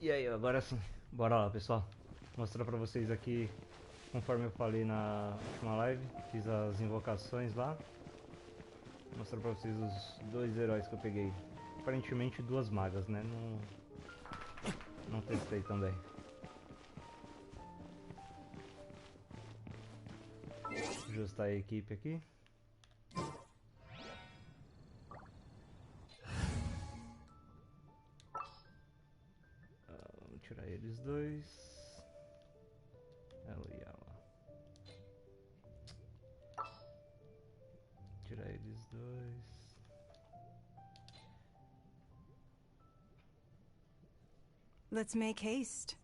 E aí, agora sim, bora lá pessoal, mostrar pra vocês aqui, conforme eu falei na última live, fiz as invocações lá, vou mostrar pra vocês os dois heróis que eu peguei, aparentemente duas magas, né, não testei também. Ajustar a equipe aqui. Vamos tirar eles dois, ela e ela. Tirar eles dois. Let's make haste.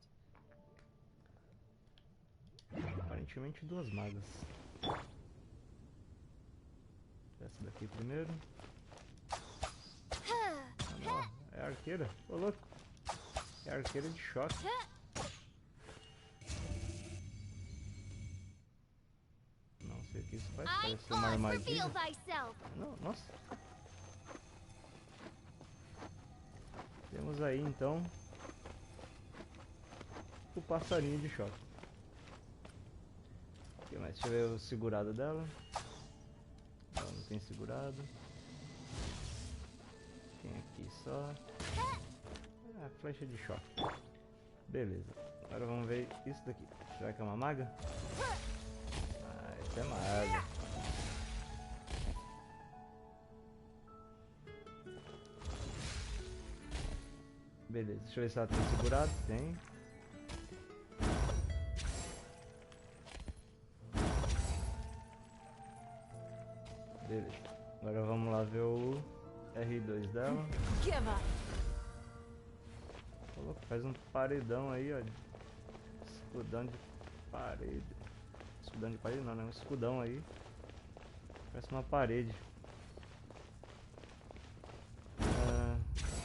Aparentemente duas magas. Essa daqui primeiro. Ah não, é arqueira, ô louco. É arqueira de choque. Não sei o que isso faz, parece uma armadilha. Não, nossa. Temos aí então o passarinho de choque. O que mais? Deixa eu ver o segurado dela. Não tem segurado. Tem aqui só. Ah, flecha de choque. Beleza. Agora vamos ver isso daqui. Será que é uma maga? Ah, essa é maga. Beleza, deixa eu ver se ela tem segurado. Tem. Beleza. Agora vamos lá ver o R2 dela. Faz um paredão aí, olha. Escudão de parede. Escudão de parede não, né? Um escudão aí. Parece uma parede.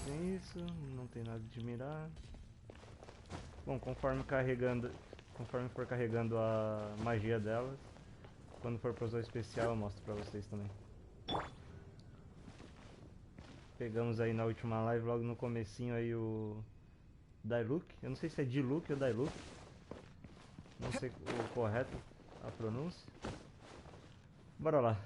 Tem isso, não tem nada de mirar. Bom, conforme for carregando a magia delas, quando for para usar o especial eu mostro pra vocês também. Pegamos aí na última live, logo no comecinho aí o Dailuk. Eu não sei se é Diluc ou Dailuk. Não sei o correto, a pronúncia. Bora lá.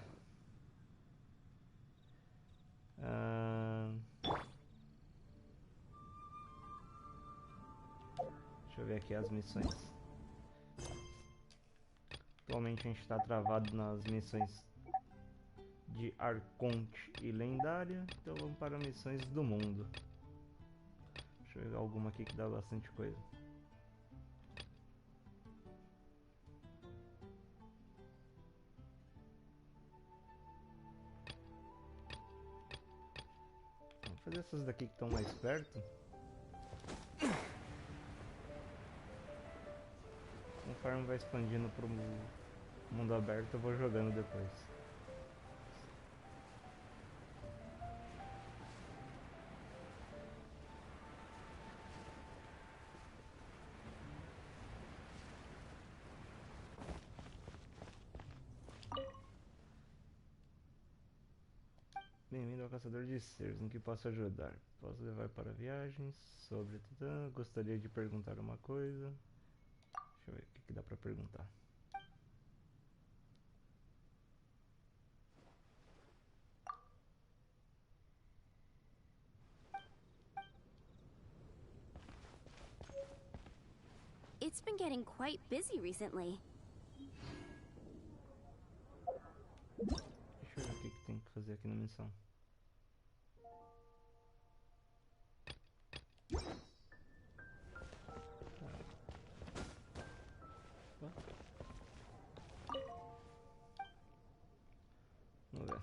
Deixa eu ver aqui as missões. Atualmente a gente está travado nas missões de Arconte e Lendária. Então vamos para missões do mundo. Deixa eu ver alguma aqui que dá bastante coisa. Vamos fazer essas daqui que estão mais perto. Conforme vai expandindo para o mundo aberto, eu vou jogando depois. Bem-vindo ao Caçador de Seres, em que posso ajudar? Posso levar para viagens? Sobre Titã, gostaria de perguntar uma coisa. Deixa eu ver o que dá para perguntar. It's been getting quite busy recently. Deixa eu ver o que tem que fazer aqui na missão. Vamos ver.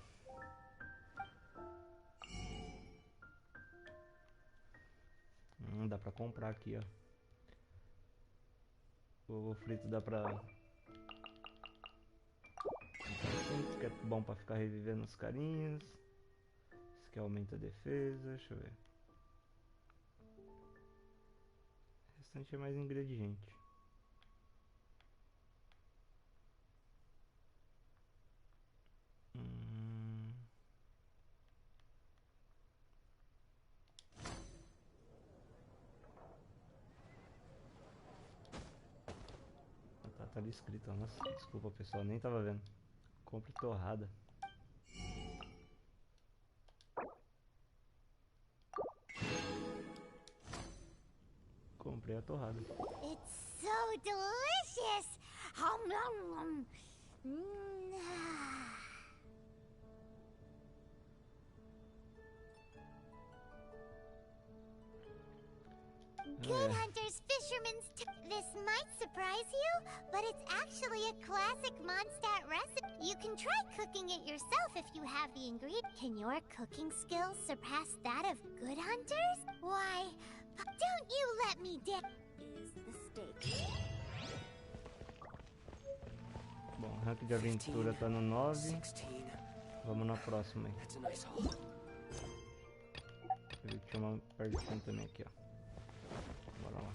Dá pra comprar aqui, ó. O ovo frito dá pra... Isso que é bom pra ficar revivendo os carinhas. Isso que aumenta a defesa, deixa eu ver. O restante é mais ingrediente. ali escrito. Nossa, desculpa pessoal, nem tava vendo. Compre torrada. Comprei a torrada. It's so delicious! Hum, nom, nom. Good Hunter's Fisherman's This might surprise you, but it's actually a classic Mondstadt recipe. You can try cooking it yourself if you have the ingredient. Can your cooking skills surpass that of Good Hunters? Why, don't you let me is the steak. Bom, rank de aventura tá no 9. Vamos na próxima aí. Eu vi que tinha uma pertinho também aqui, ó. Bora lá.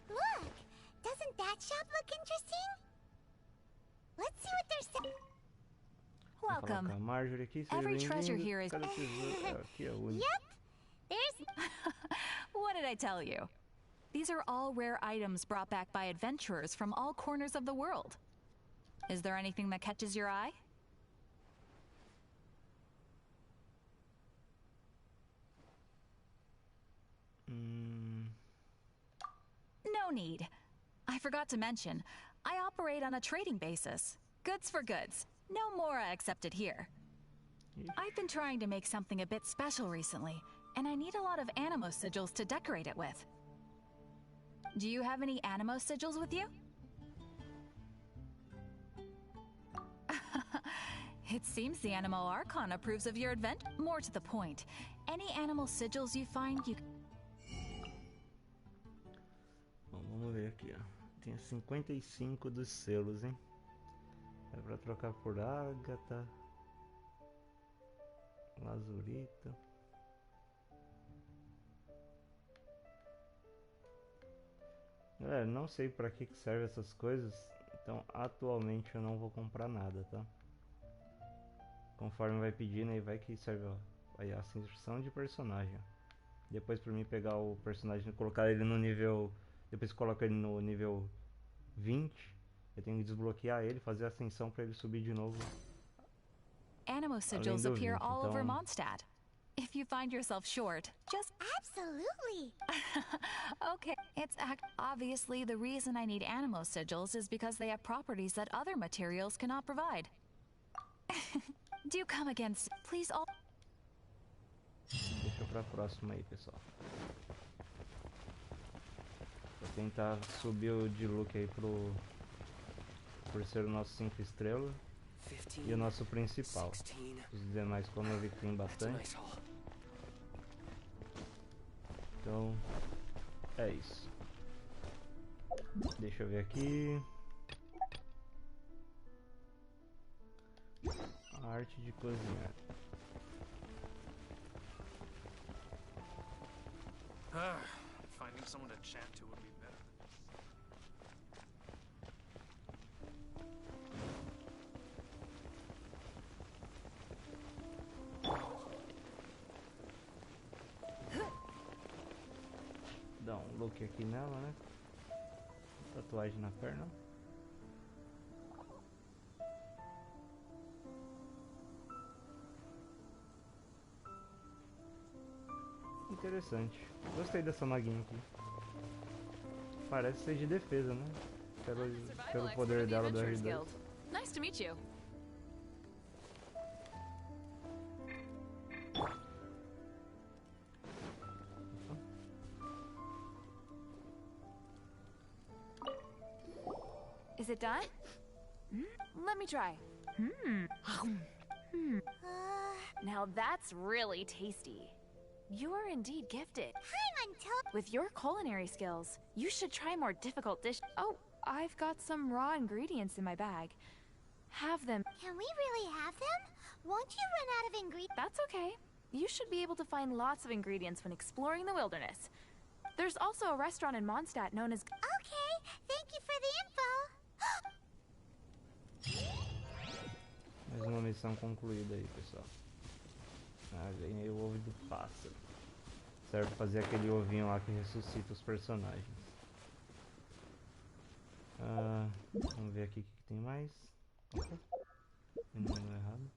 Look! Doesn't that shop look interesting? Let's see what they're saying. Vou colocar a Marjorie aqui, seja Every treasure bem-vindo. here is- Cadê o tesouro? Aqui é o único. Yep. There's What did I tell you? These are all rare items brought back by adventurers from all corners of the world. Is there anything that catches your eye? No need. I forgot to mention, I operate on a trading basis. Goods for goods. No Mora accepted here. I've been trying to make something a bit special recently, and I need a lot of Animo sigils to decorate it with. Do you have any Animo sigils with you? It seems the Animo Archon approves of your advent. More to the point, any animal sigils you find, you... Bom, vamos ver aqui, ó. Tem 55 dos selos, hein? É pra trocar por ágata, lazurita. Galera, não sei pra que serve essas coisas, então atualmente eu não vou comprar nada, tá? Conforme vai pedindo aí, vai que serve, ó, aí a instrução de personagem, ó. Depois pra mim pegar o personagem e colocar ele no nível... Depois que coloca ele no nível 20, eu tenho que desbloquear ele, fazer a ascensão pra ele subir de novo. Animo sigils do appear 20, all over então- Mondstadt. If you find yourself short, just... absolutely. Okay, obviously the reason I need Animo sigils is because they have properties that other materials cannot provide. Do come against... Please all... Deixa pra próxima aí, pessoal. Vou tentar subir o de look aí por ser o nosso 5 estrelas e o nosso principal. Os demais, como eu vi que tem bastante. Então, é isso. Deixa eu ver aqui. A arte de cozinhar. Finding someone to chat to would be better Dá um look aqui nela, né? Tatuagem na perna. Interessante. Gostei dessa maguinha aqui. Parece ser de defesa, né? Pelo poder dela do R2. Nice to meet you. Is it done? Let me try. Now that's really tasty. You are indeed gifted. I'm until With your culinary skills, you should try more difficult dishes. Oh, I've got some raw ingredients in my bag. Have them. Can we really have them? Won't you run out of ingredients? That's okay. You should be able to find lots of ingredients when exploring the wilderness. There's also a restaurant in Mondstadt known as... Okay, thank you for the info. Mais uma missão concluída aí, pessoal. Ah, ganhei o ovo do pássaro. Serve pra fazer aquele ovinho lá que ressuscita os personagens. Vamos ver aqui o que tem mais. Opa, tem no menu errado.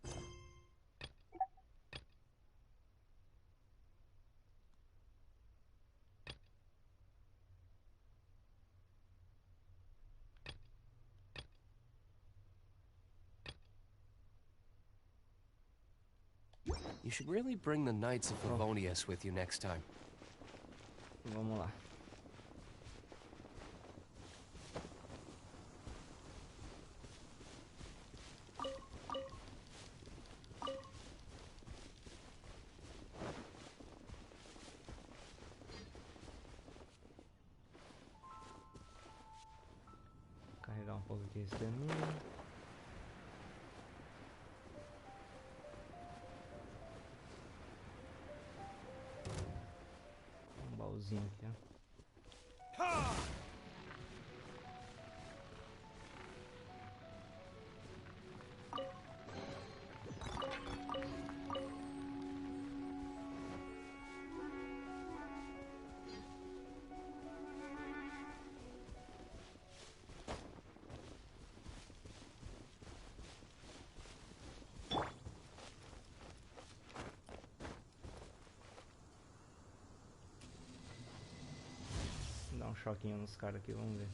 You should really bring the Knights of Favonius with you next time. Vamos lá. Carregar um pouco aqui esse caminho. Um baúzinho aqui, ó. Dá um choquinho nos caras aqui, vamos ver.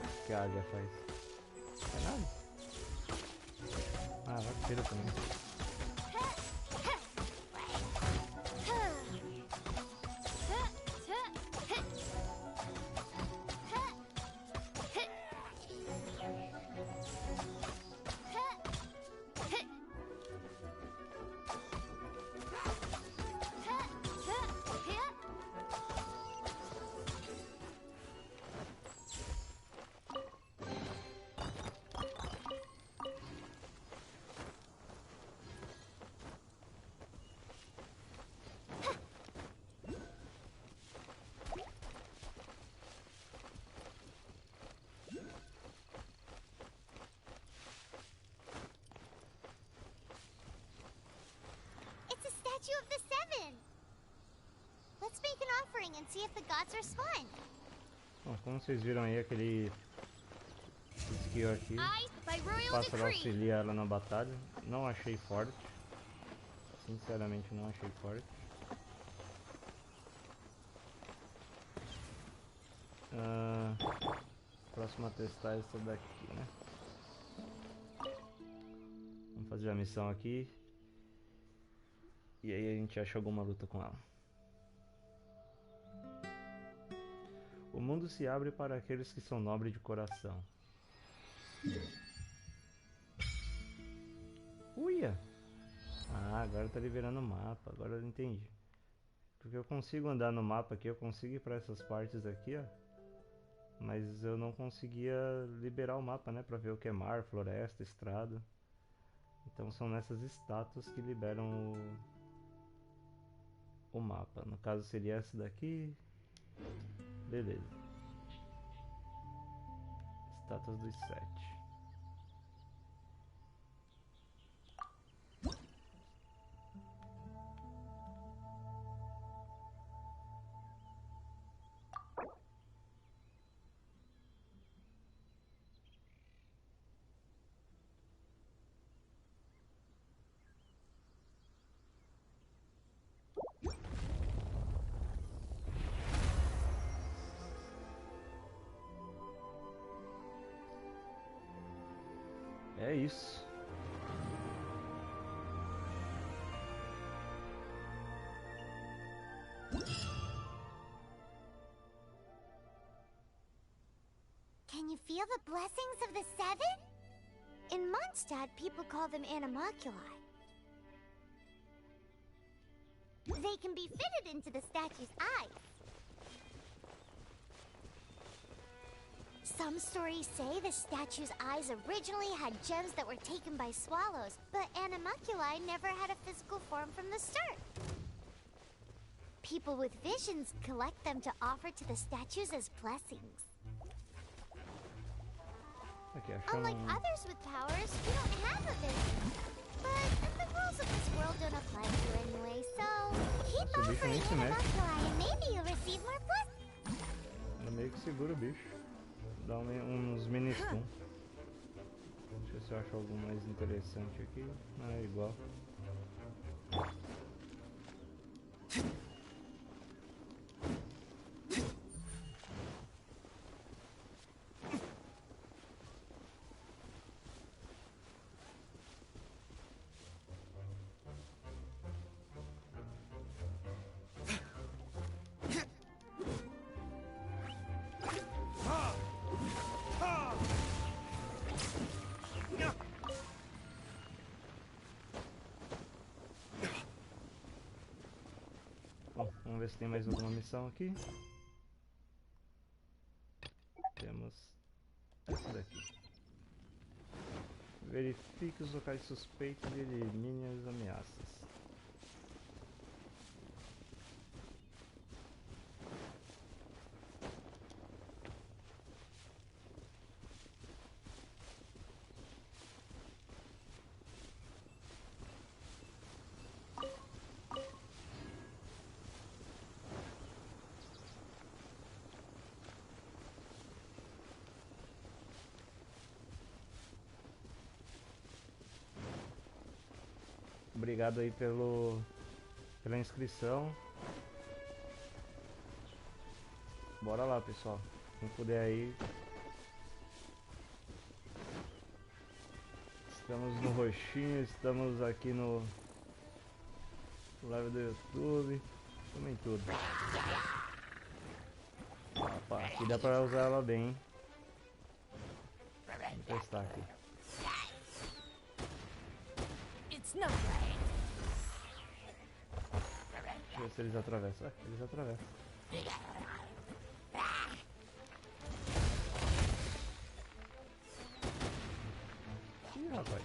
O que a águia faz? Não é nada? Ah, vai tira também. Statue of the Seven. Let's make an offering and see if the gods respond. Bom, como vocês viram aí, aquele skill aqui, pássaro auxilia ela na batalha. Não achei forte. Sinceramente não achei forte. Próximo a testar é essa daqui, né? Vamos fazer a missão aqui. E aí a gente acha alguma luta com ela. O mundo se abre para aqueles que são nobres de coração. Uia! Ah, agora tá liberando o mapa. Agora eu entendi. Porque eu consigo andar no mapa aqui, eu consigo ir para essas partes aqui, ó. Mas eu não conseguia liberar o mapa, né? Pra ver o que é mar, floresta, estrada. Então são nessas estátuas que liberam o mapa. No caso seria essa daqui. Beleza. Estátuas dos 7. É isso. Can you feel the blessings of the Seven? In Mondstadt, people call them animalculi. They can be fitted into the statue's eyes. Some stories say the statue's eyes originally had gems that were taken by swallows, but animalculi never had a physical form from the start. People with visions collect them to offer to the statues as blessings. Aqui, achamos Unlike others with powers, you don't have a vision. But the rules of this world don't apply to you anyway, so keep Nossa, o bicho nem offering se mexe. homunculi and maybe you'll receive more blessings. Ela meio que segura o bicho. Dá uns mini stun. Deixa eu ver se eu acho algo mais interessante aqui. Ah, é igual. Bom, vamos ver se tem mais alguma missão aqui. Temos essa daqui. Verifique os locais suspeitos e elimine as ameaças. Obrigado aí pela inscrição. Bora lá, pessoal. Quem puder aí. Estamos no roxinho, estamos aqui no live do YouTube. Também tudo. Opa, aqui dá pra usar ela bem, hein? Vou testar aqui. Deixa eu ver se eles atravessam. Ah, eles atravessam. Ih, rapaz.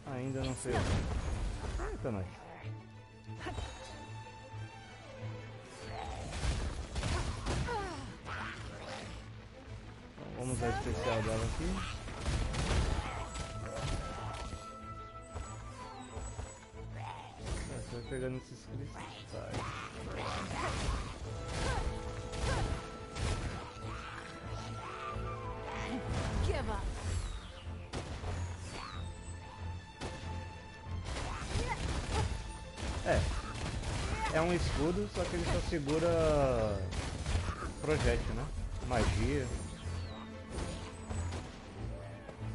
Ainda não sei. Eita, nós. Então, vamos usar a especial dela aqui. Vai pegando esses cristais. Give up. É um escudo, só que ele só segura projétil, né? Magia.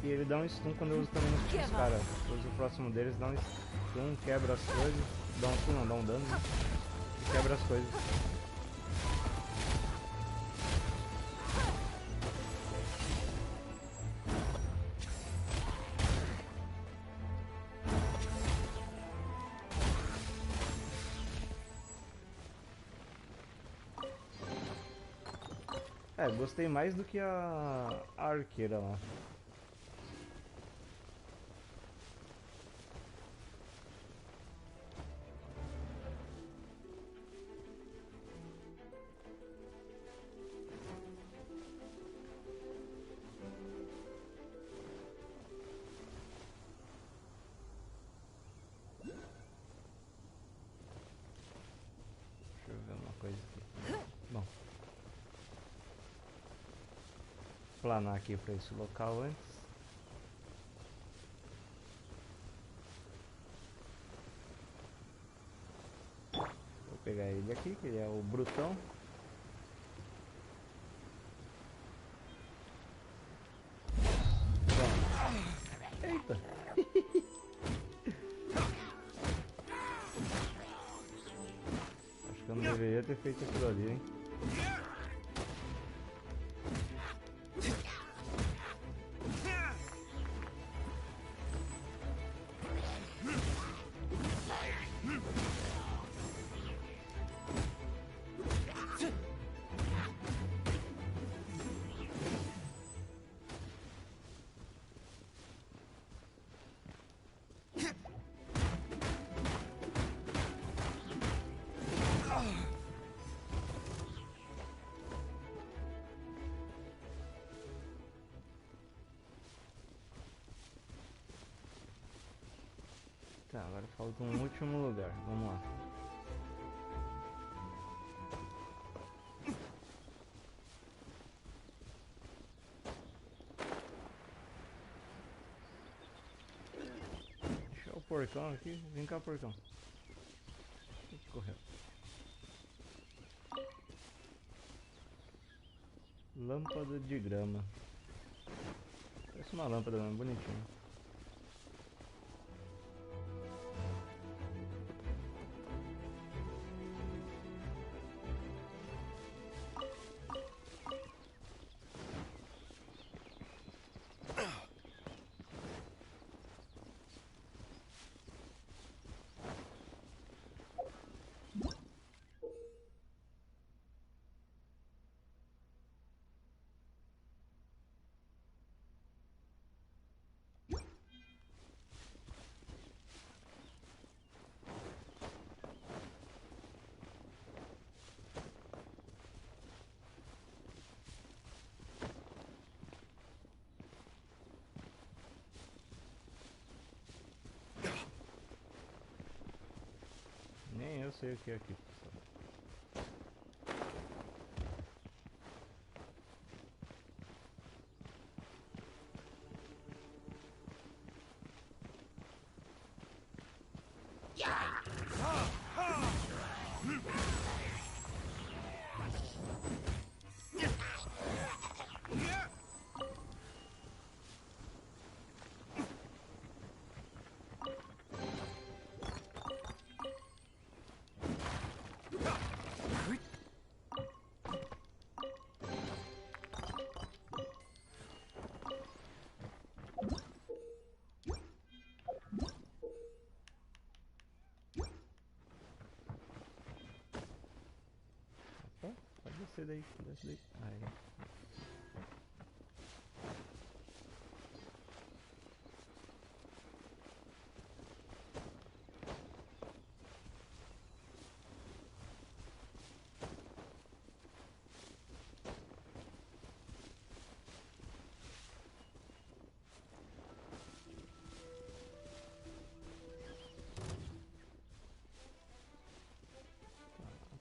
E ele dá um stun quando eu uso também nos caras. Eu uso o próximo deles, dá um stun, quebra as coisas. Dá um stun não, dá um dano. E quebra as coisas. Gostei mais do que a arqueira lá. Deixa eu ver uma coisa aqui. Bom. Planar aqui para esse local antes. Vou pegar ele aqui, que ele é o brutão. Pronto. Eita! Acho que eu não deveria ter feito aquilo ali, hein? Tá, agora falta um último lugar. Vamos lá. Deixa o porcão aqui. Vem cá, porcão. Correu. Lâmpada de grama. Parece uma lâmpada mesmo, bonitinha. Nem eu sei o que é aqui, pessoal. Desce daí, desce daí. Aí.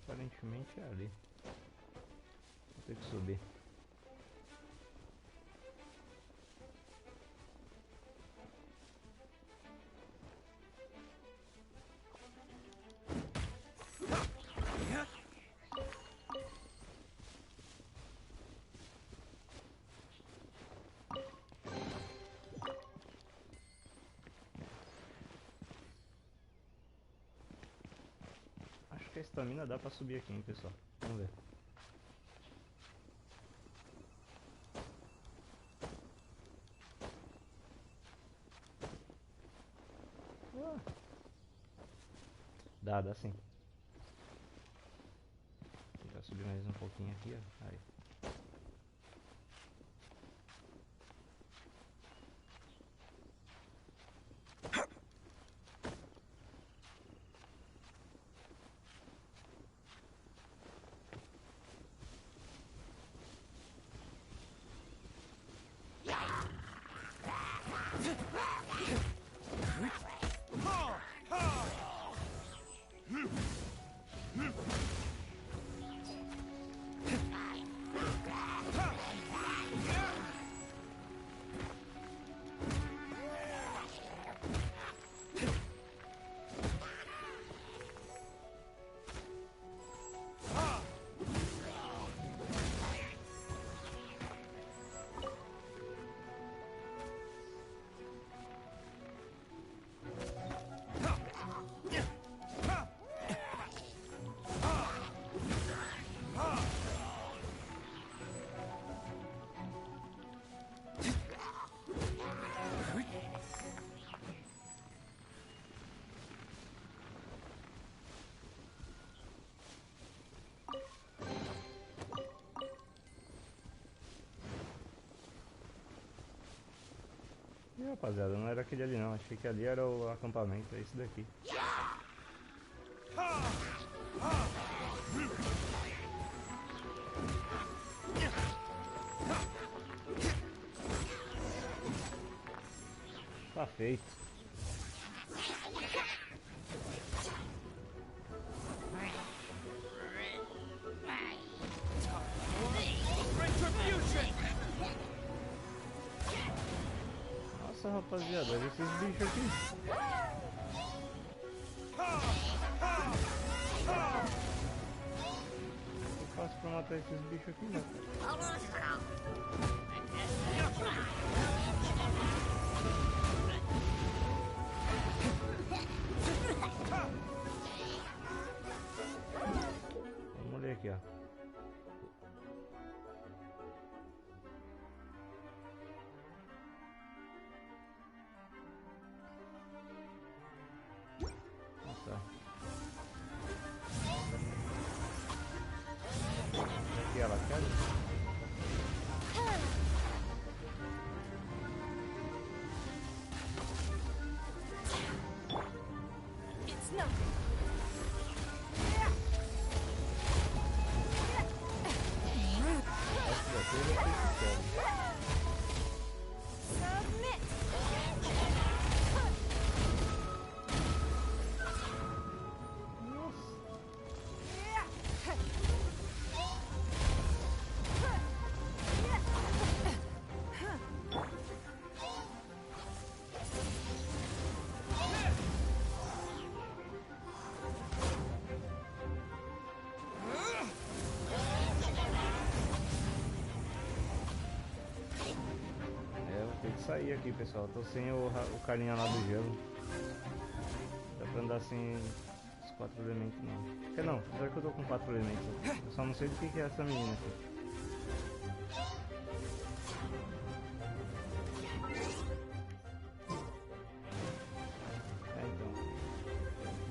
Aparentemente é ali. Vou ter que subir. Acho que a estamina dá pra subir aqui, hein, pessoal. Vamos ver. Dá sim. Vou subir mais um pouquinho aqui, ó. Aí. Ih, rapaziada, não era aquele ali não, achei que ali era o acampamento, é esse daqui. Tá feito. rapaziada. Olha esses bichos aqui. Eu faço pra matar esses bichos aqui, né? Vamos ler aqui, ó. Nossa. Aqui ela quer? It's nothing. Essa daqui eu já sei que quero. Submit. Tem que sair aqui, pessoal. Tô sem o carinha lá do gelo. Dá pra andar sem os 4 elementos, não. Porque não, apesar que eu tô com 4 elementos. Eu só não sei do que é essa menina aqui. É, então.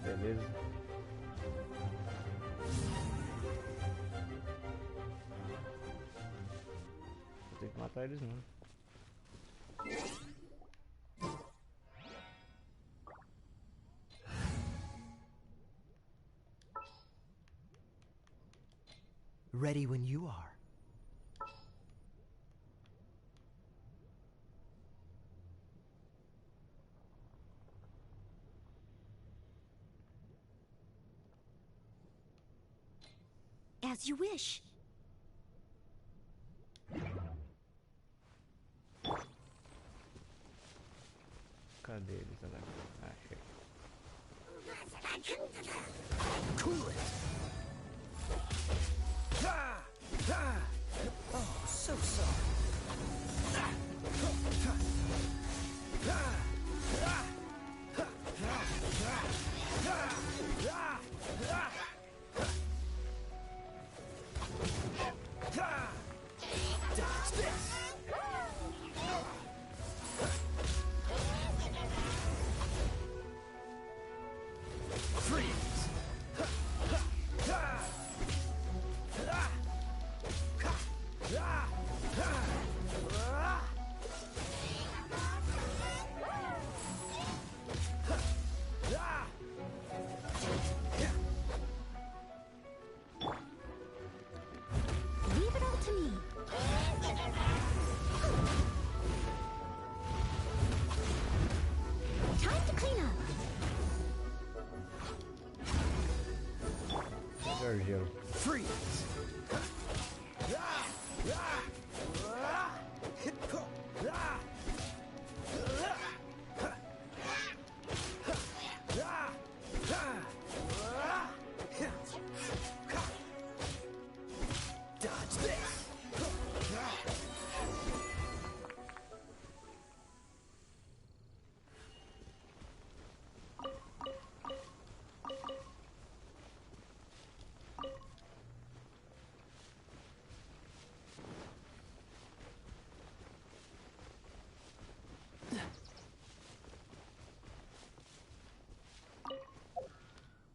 Beleza. Vou ter que matar eles mesmo. Ready when you are. As you wish. Cadê eles agora? Achei. Cool it. Oh, so sorry. Dodge this. Freeze. Leave it all to me. Time to clean up. Melhor gelo. Freeze. Dodge this.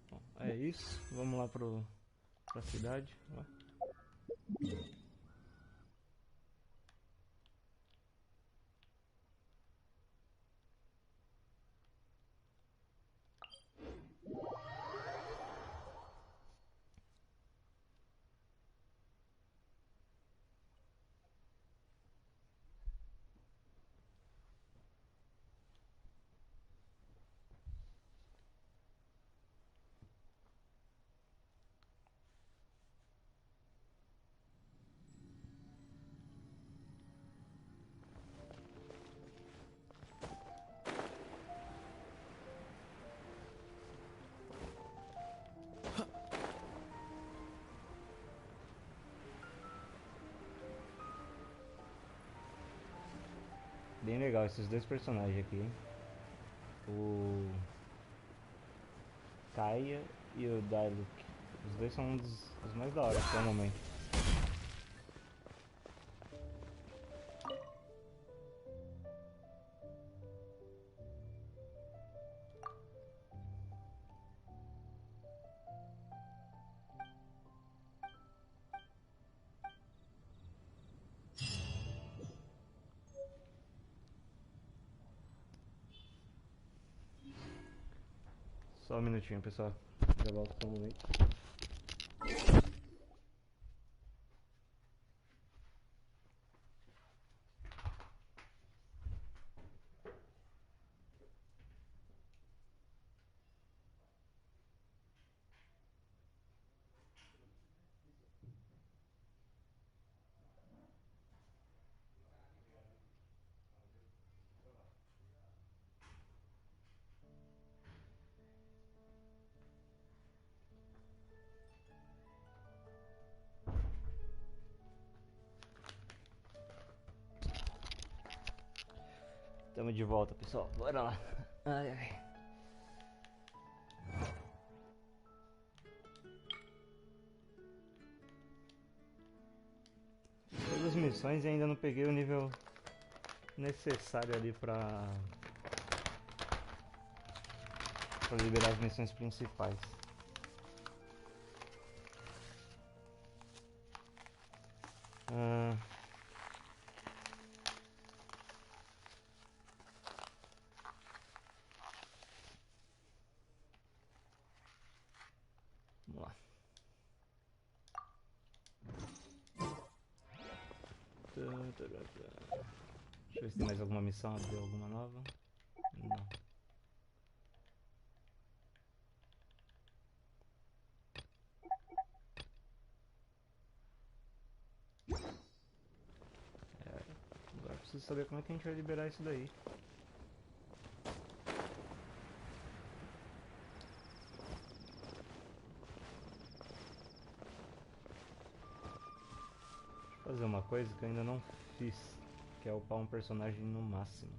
Bom, é isso. Vamos lá pra cidade. Ó. Bem legal esses dois personagens aqui, hein? O Kaia e o Dailuk. Os dois são um dos mais da hora até o momento. Só um minutinho, pessoal. Já volto com um momento. Tamo de volta, pessoal. Bora lá. Ai, ai. Todas as missões e ainda não peguei o nível necessário ali pra liberar as missões principais. Vamos lá. Deixa eu ver se tem mais alguma missão, abriu alguma nova. Não. Agora preciso saber como é que a gente vai liberar isso daí. Vou fazer uma coisa que eu ainda não fiz, que é upar um personagem no máximo.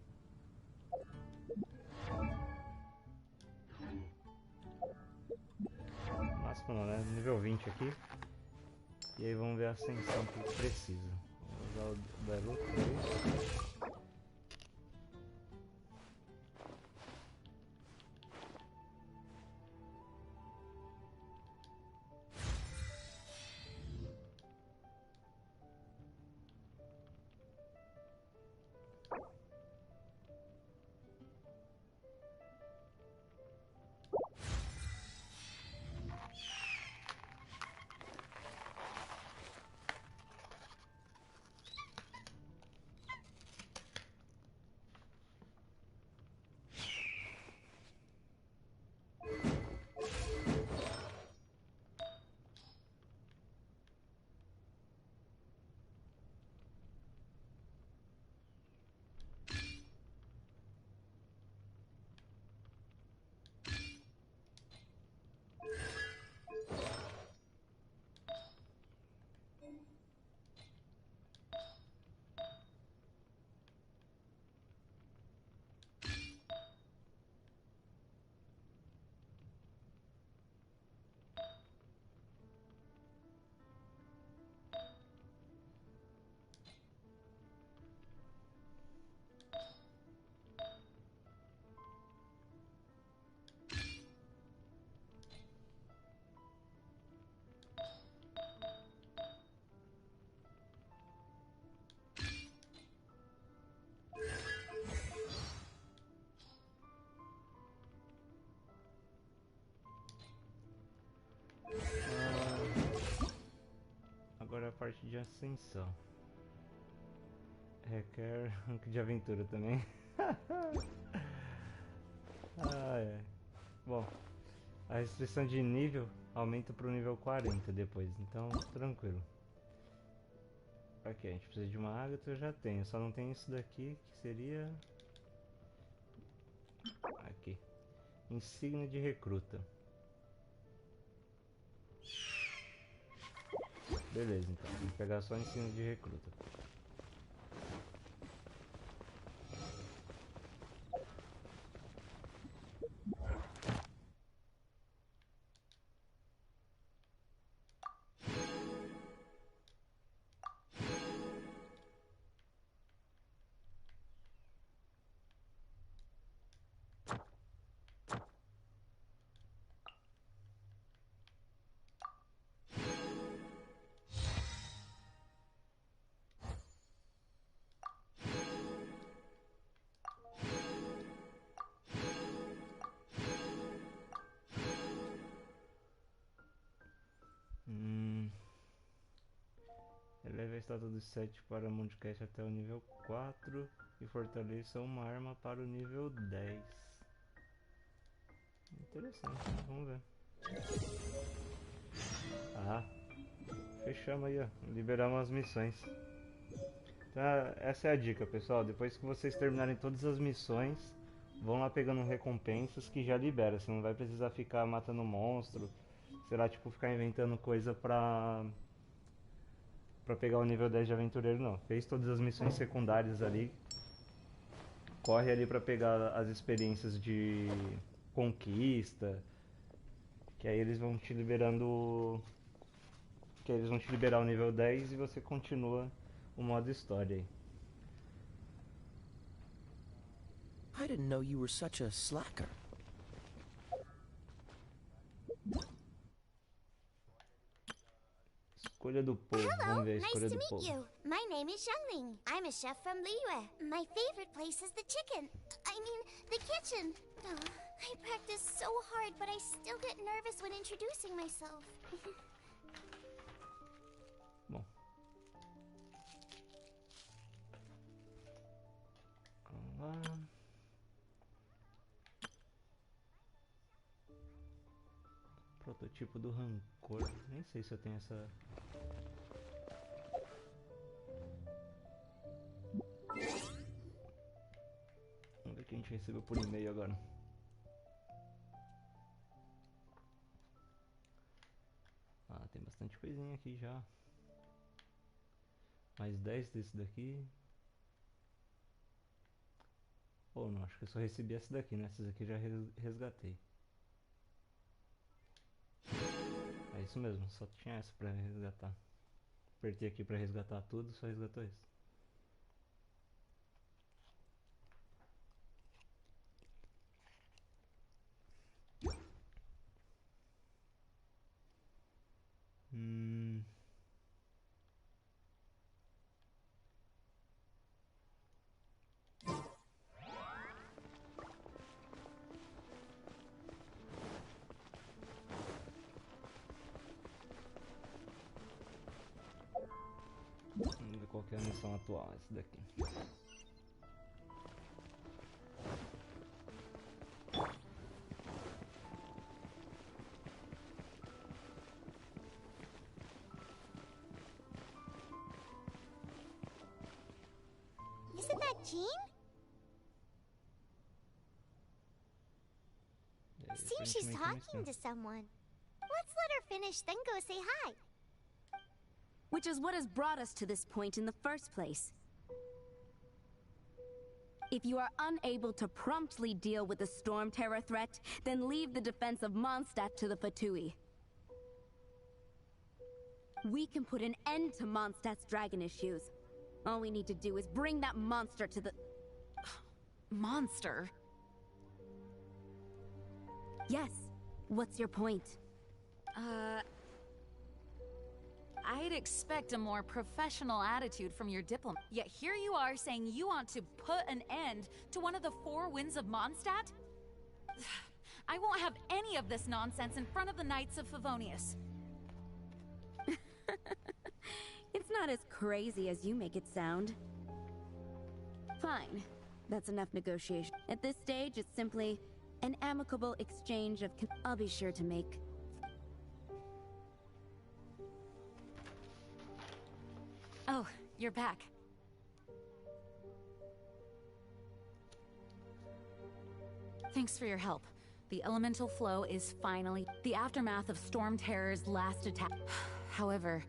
Máximo não, né? Nível 20 aqui. E aí vamos ver a ascensão que precisa. Vou usar o Belo para isso. Agora a parte de ascensão. Requer rank de aventura também. Bom, a restrição de nível aumenta para o nível 40 depois, então tranquilo. Aqui, a gente precisa de uma ágata, eu já tenho, só não tem isso daqui, que seria... Aqui. Insígnia de recruta. Beleza, então, tem que pegar só insígnia de recruta. estátua dos 7 para Mondcast até o nível 4 e fortaleça uma arma para o nível 10. Interessante, né? Vamos ver. Ah, fechamos aí, ó. Liberamos as missões. Então, essa é a dica, pessoal. Depois que vocês terminarem todas as missões, vão lá pegando recompensas que já libera. Você não vai precisar ficar matando monstro. Será tipo ficar inventando coisa pra pegar o nível 10 de aventureiro, não. Fez todas as missões secundárias ali. Corre ali pra pegar as experiências de conquista. Que aí eles vão te liberando. Que aí eles vão te liberar o nível 10 e você continua o modo história aí. I didn't know you were such a slacker. Escolha do povo. Hello, Vamos ver a nice escolha to do meet povo. you. My name is Xiangling. I'm a chef from Liyue. My favorite place is the chicken. I mean, the kitchen. Oh, I practice so hard, but I still get nervous when introducing myself. Bom. Vamos lá. Prototipo do rancor. Nem sei se eu tenho essa. Vamos ver o que a gente recebeu por e-mail agora. Ah, tem bastante coisinha aqui já. Mais 10 desse daqui. Ou não, acho que eu só recebi essa daqui, né? Essas aqui eu já resgatei. É isso mesmo, só tinha essa pra resgatar. Apertei aqui pra resgatar tudo, só resgatou isso. Vamos ver qual que é a missão atual, essa daqui. Isn't that Jean? Seems she's talking to someone. Let's let her finish, then go say hi. Which is what has brought us to this point in the first place. If you are unable to promptly deal with the storm terror threat, then leave the defense of Mondstadt to the Fatui. We can put an end to Mondstadt's dragon issues. All we need to do is bring that monster to the... Monster? Yes. What's your point? I'd expect a more professional attitude from your diplomat. Yet here you are saying you want to put an end to one of the four winds of Mondstadt? I won't have any of this nonsense in front of the Knights of Favonius. It's not as crazy as you make it sound. Fine. That's enough negotiation. At this stage, it's simply an amicable exchange of... I'll be sure to make... Oh, you're back. Thanks for your help. The elemental flow is finally the aftermath of Storm Terror's last attack. However,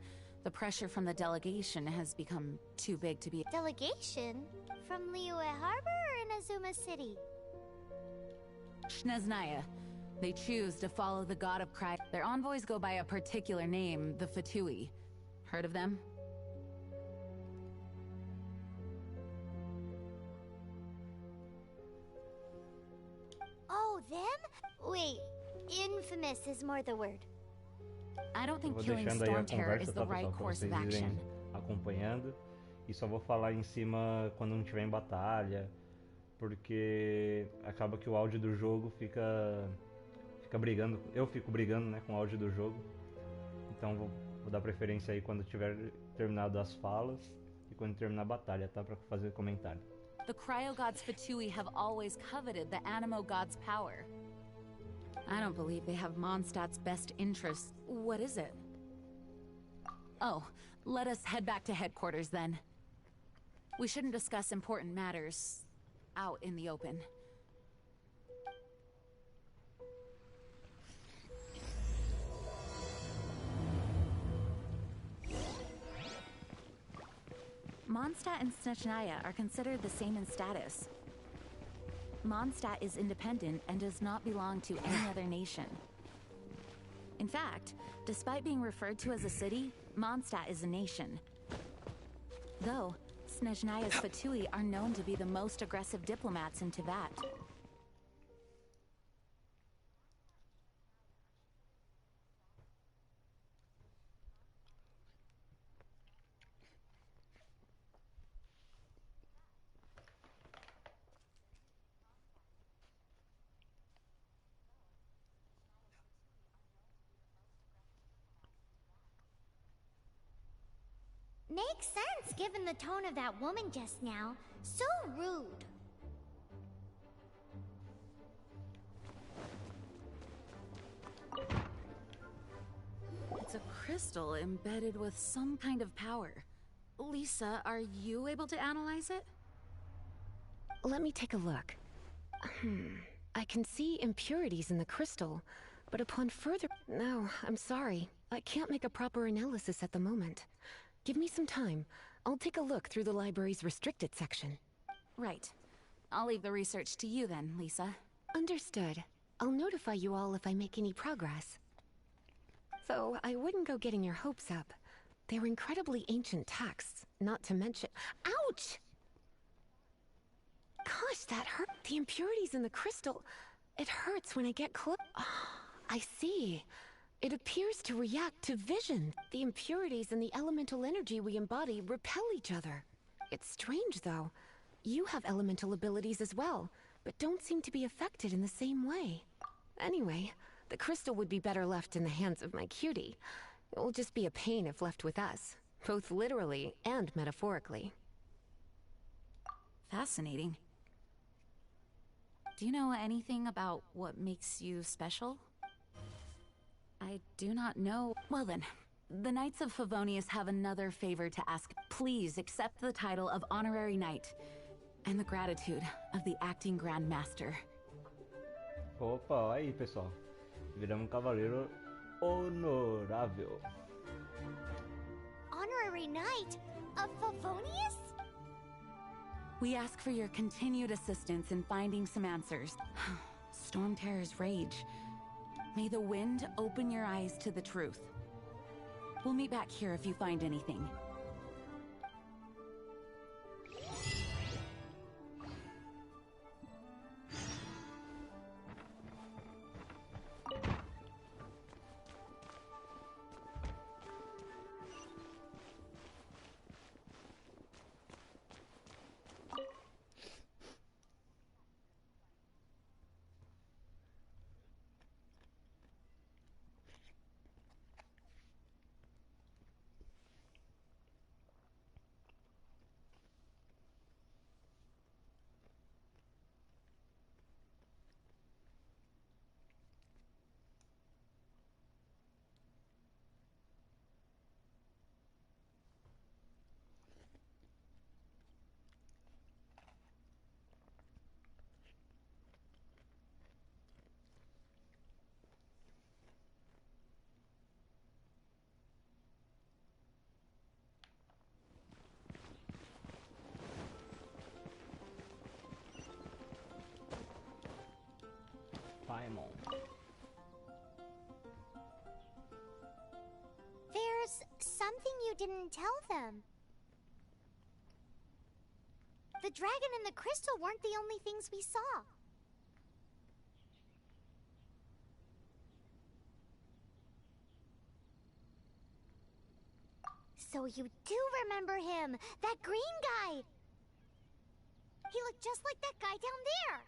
the pressure from the delegation has become too big to be... Delegation? From Liyue Harbor or Inazuma City? Shneznaya. They choose to follow the god of Cry. Their envoys go by a particular name, the Fatui. Heard of them? Oh, them? Wait, infamous is more the word. I don't Eu think vou killing deixando aí a Storm Terror conversa, is tá, the right pessoal, pra course vocês of irem action. acompanhando. E só vou falar em cima quando não tiver em batalha, porque acaba que o áudio do jogo fica brigando. Eu fico brigando, né, com o áudio do jogo. Então Vou dar preferência aí quando tiver terminado as falas e quando terminar a batalha, tá? Pra fazer comentário. The Cryo Gods Fatui have always coveted the Animo God's power. I don't believe they have Mondstadt's best interests. What is it? Oh, let us head back to headquarters then. We shouldn't discuss important matters out in the open. Mondstadt and Snezhnaya are considered the same in status. Mondstadt is independent and does not belong to any other nation. In fact, despite being referred to as a city, Mondstadt is a nation. Though, Snezhnaya's Fatui are known to be the most aggressive diplomats in Teyvat. Makes sense given the tone of that woman just now. So rude. It's a crystal embedded with some kind of power. Lisa, are you able to analyze it? Let me take a look. I can see impurities in the crystal, but upon further... No, I'm sorry. I can't make a proper analysis at the moment. Give me some time. I'll take a look through the library's restricted section. Right. I'll leave the research to you then, Lisa. Understood. I'll notify you all if I make any progress. Though, I wouldn't go getting your hopes up. They're incredibly ancient texts, not to mention... Ouch! Gosh, that hurt. The impurities in the crystal... It hurts when I get close. Oh, I see. It appears to react to vision. The impurities and the elemental energy we embody repel each other. It's strange, though. You have elemental abilities as well, but don't seem to be affected in the same way. Anyway, the crystal would be better left in the hands of my cutie. It will just be a pain if left with us, both literally and metaphorically. Fascinating. Do you know anything about what makes you special? I do not know. Well then, the Knights of Favonius have another favor to ask. Please accept the title of Honorary Knight, and the gratitude of the Acting Grand Master. Opa, aí pessoal. Viramos cavaleiro honorável. Honorary Knight of Favonius? We ask for your continued assistance in finding some answers. Storm terrors rage. May the wind open your eyes to the truth. We'll meet back here if you find anything. There's something you didn't tell them. The dragon and the crystal weren't the only things we saw. So you do remember him, that green guy. He looked just like that guy down there.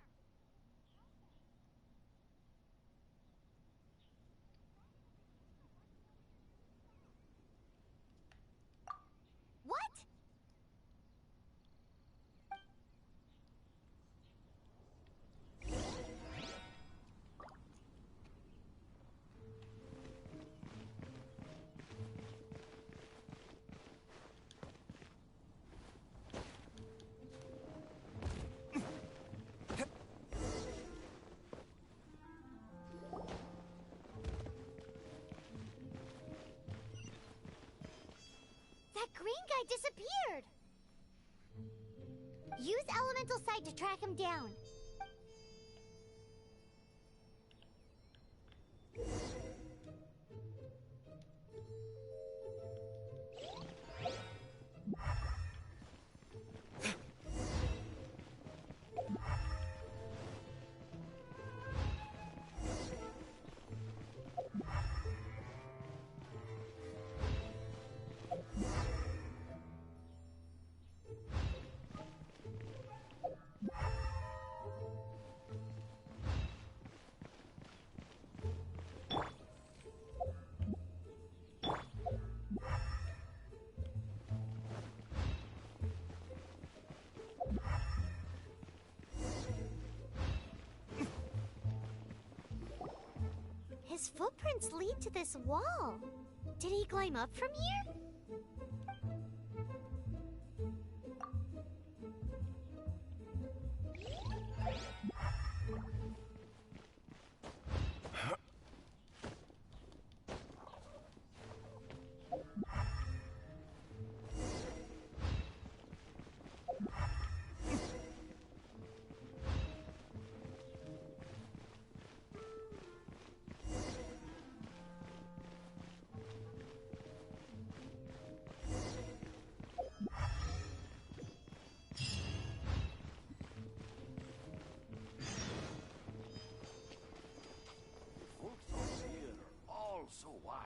That green guy disappeared! Use Elemental Sight to track him down. His footprints lead to this wall. Did he climb up from here? So wise.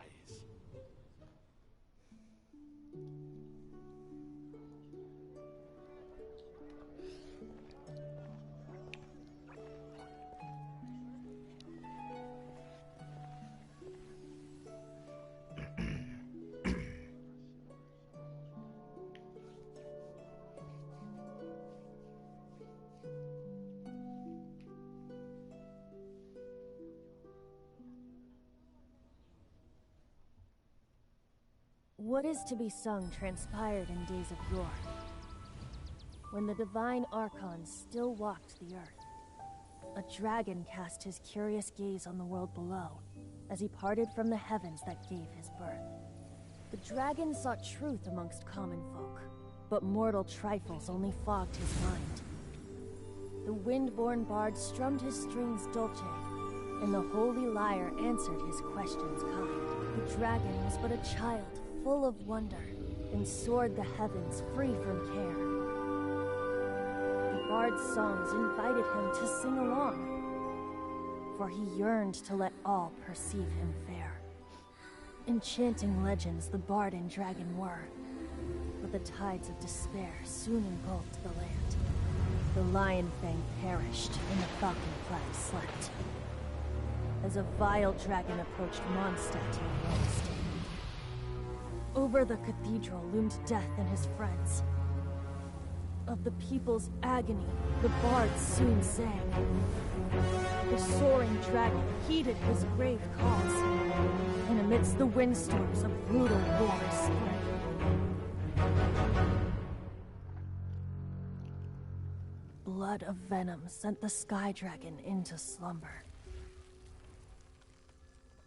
What is to be sung transpired in days of yore, when the divine Archons still walked the earth. A dragon cast his curious gaze on the world below, as he parted from the heavens that gave his birth. The dragon sought truth amongst common folk, but mortal trifles only fogged his mind. The wind-born bard strummed his strings dulce, and the holy lyre answered his questions kind. The dragon was but a child, full of wonder, and soared the heavens free from care. The bard's songs invited him to sing along, for he yearned to let all perceive him fair. Enchanting legends the bard and dragon were, but the tides of despair soon engulfed the land. The lion fang perished, and the falcon-clad slept, as a vile dragon approached Mondstadt in Rost. Over the cathedral loomed death and his friends. Of the people's agony, the bard soon sang. The soaring dragon heeded his grave calls, and amidst the windstorms a brutal war spread. Blood of venom sent the sky dragon into slumber,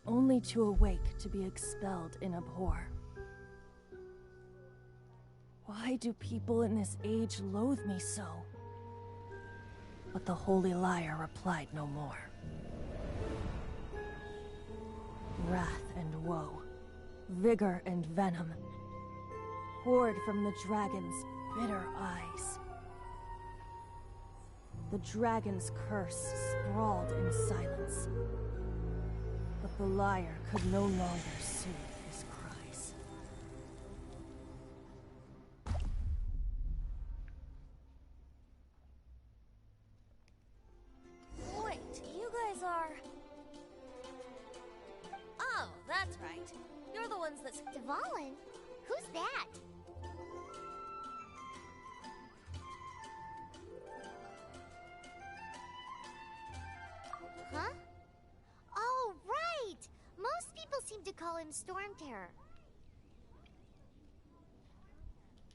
only to awake to be expelled in abhor. Why do people in this age loathe me so? But the holy lyre replied no more. Wrath and woe, vigor and venom, poured from the dragon's bitter eyes. The dragon's curse sprawled in silence, but the lyre could no longer soothe his cries. Wait, you guys are... Oh, that's right. You're the ones that... Dvalin? Who's that? Huh? Oh, right! Most people seem to call him Storm Terror.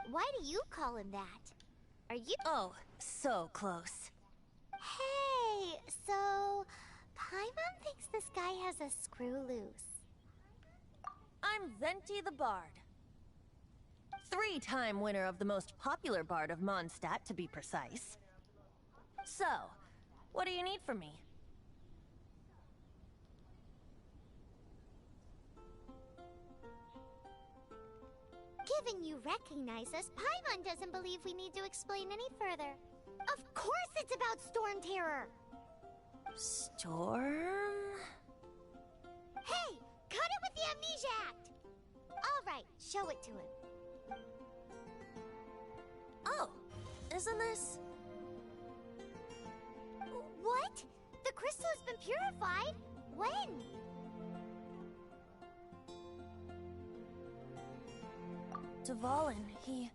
Why do you call him that? Are you... Oh, so close. Hey, so... Paimon thinks this guy has a screw loose. I'm Venti the Bard. 3-time winner of the most popular bard of Mondstadt, to be precise. So, what do you need from me? Given you recognize us, Paimon doesn't believe we need to explain any further. Of course it's about Storm Terror! Storm? Hey! Cut it with the Amnesia Act! Alright, show it to him. Oh, isn't this... What? The crystal has been purified? When? Dvalin, he...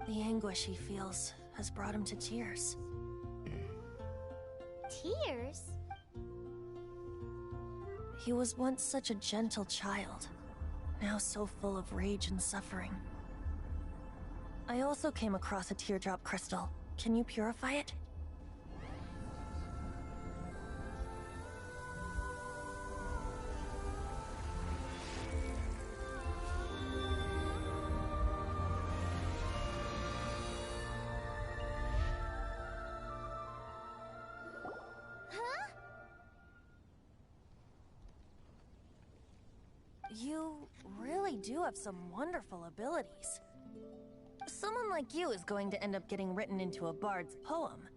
The anguish he feels has brought him to tears. Tears? He was once such a gentle child, now so full of rage and suffering. I also came across a teardrop crystal. Can you purify it? You really do have some wonderful abilities. Someone like you is going to end up getting written into a bard's poem.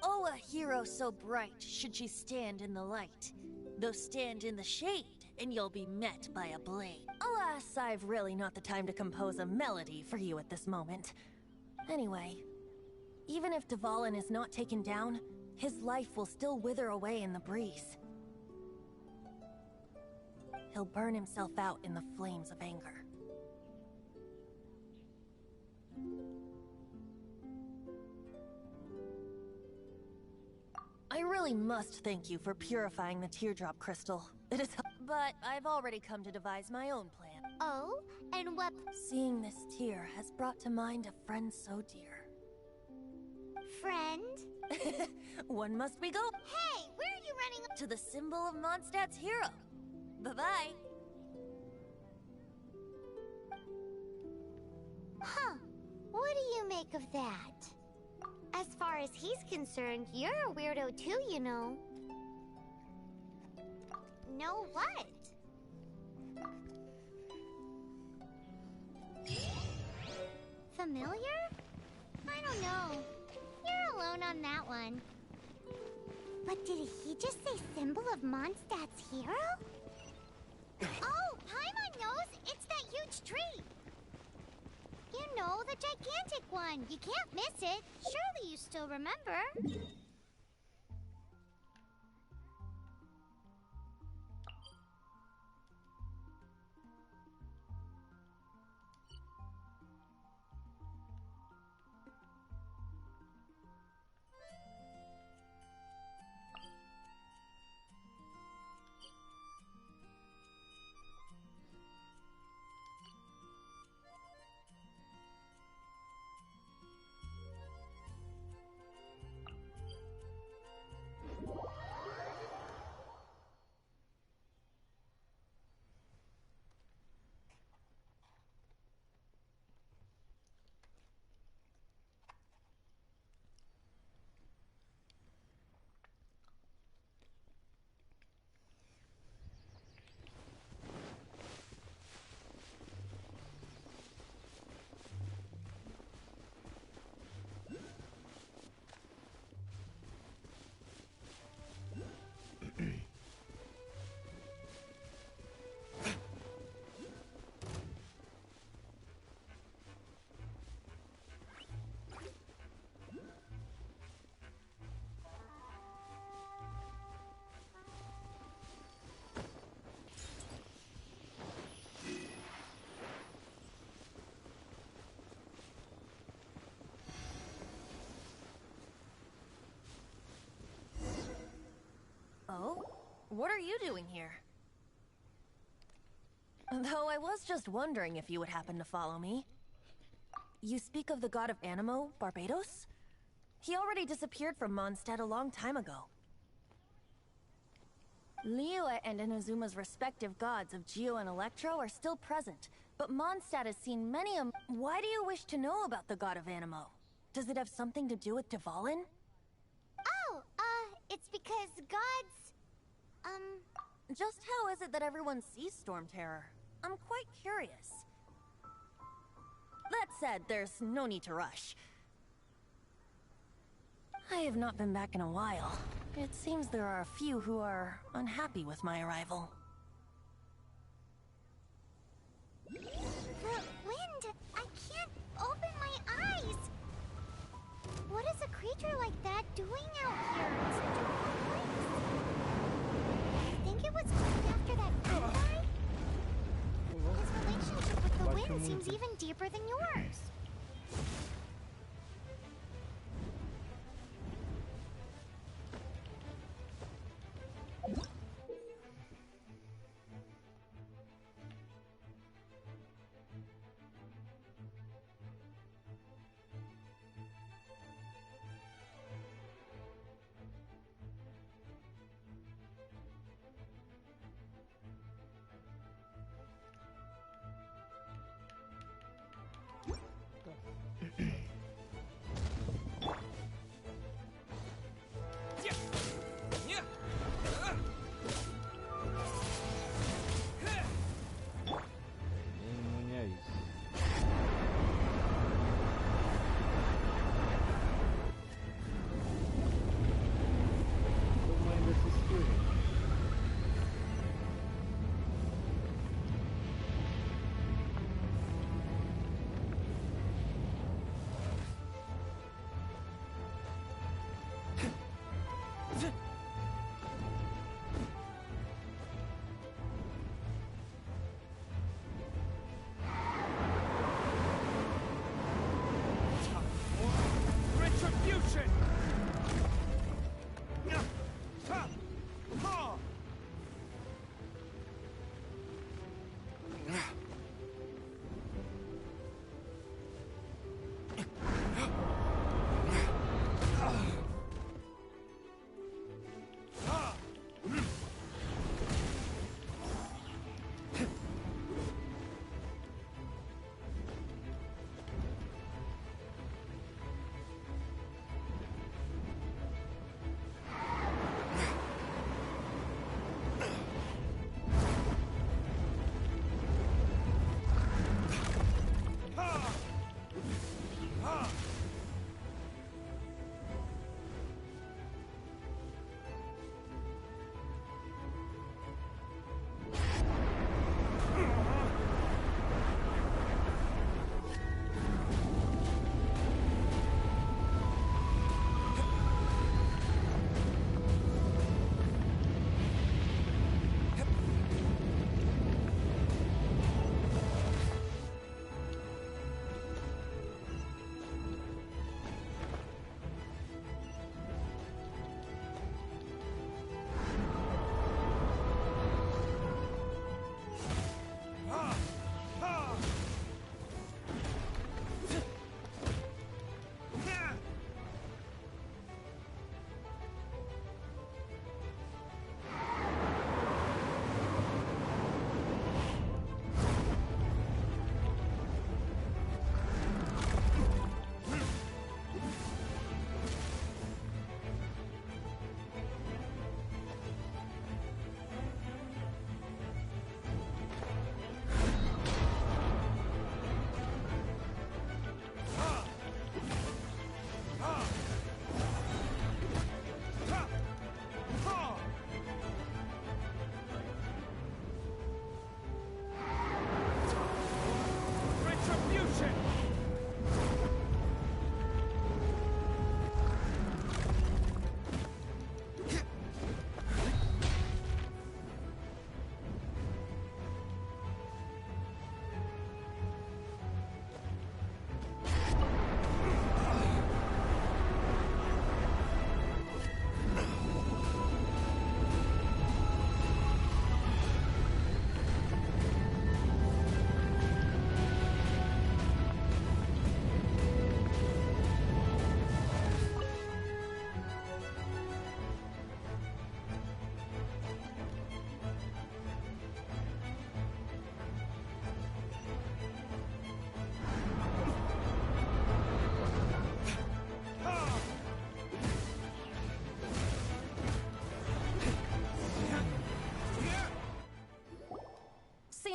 Oh, a hero so bright should she stand in the light. Though stand in the shade, and you'll be met by a blade. Alas, I've really not the time to compose a melody for you at this moment. Anyway, even if Dvalin is not taken down, his life will still wither away in the breeze. He'll burn himself out in the flames of anger. I really must thank you for purifying the teardrop crystal. It is... But I've already come to devise my own plan. Oh? And what... Seeing this tear has brought to mind a friend so dear. Friend? One must we go. Hey, where are you running? To the symbol of Mondstadt's hero. Bye-bye. Huh. What do you make of that? As far as he's concerned, you're a weirdo too, you know. Know what? Familiar? I don't know. You're alone on that one. But did he just say symbol of Mondstadt's hero? Oh, Paimon knows! It's that huge tree! You know, the gigantic one! You can't miss it! Surely you still remember! Oh? What are you doing here? Though I was just wondering if you would happen to follow me. You speak of the god of Animo, Barbados? He already disappeared from Mondstadt a long time ago. Liyue and Inazuma's respective gods of Geo and Electro are still present, but Mondstadt has seen many a... Why do you wish to know about the god of Animo? Does it have something to do with Dvalin? Oh, it's because gods... Just how is it that everyone sees Storm Terror? I'm quite curious. That said, there's no need to rush. I have not been back in a while. It seems there are a few who are unhappy with my arrival. The wind! I can't open my eyes! What is a creature like that doing out here in such a cold place? I think it was named after that guy? His relationship with the wind seems even deeper than yours.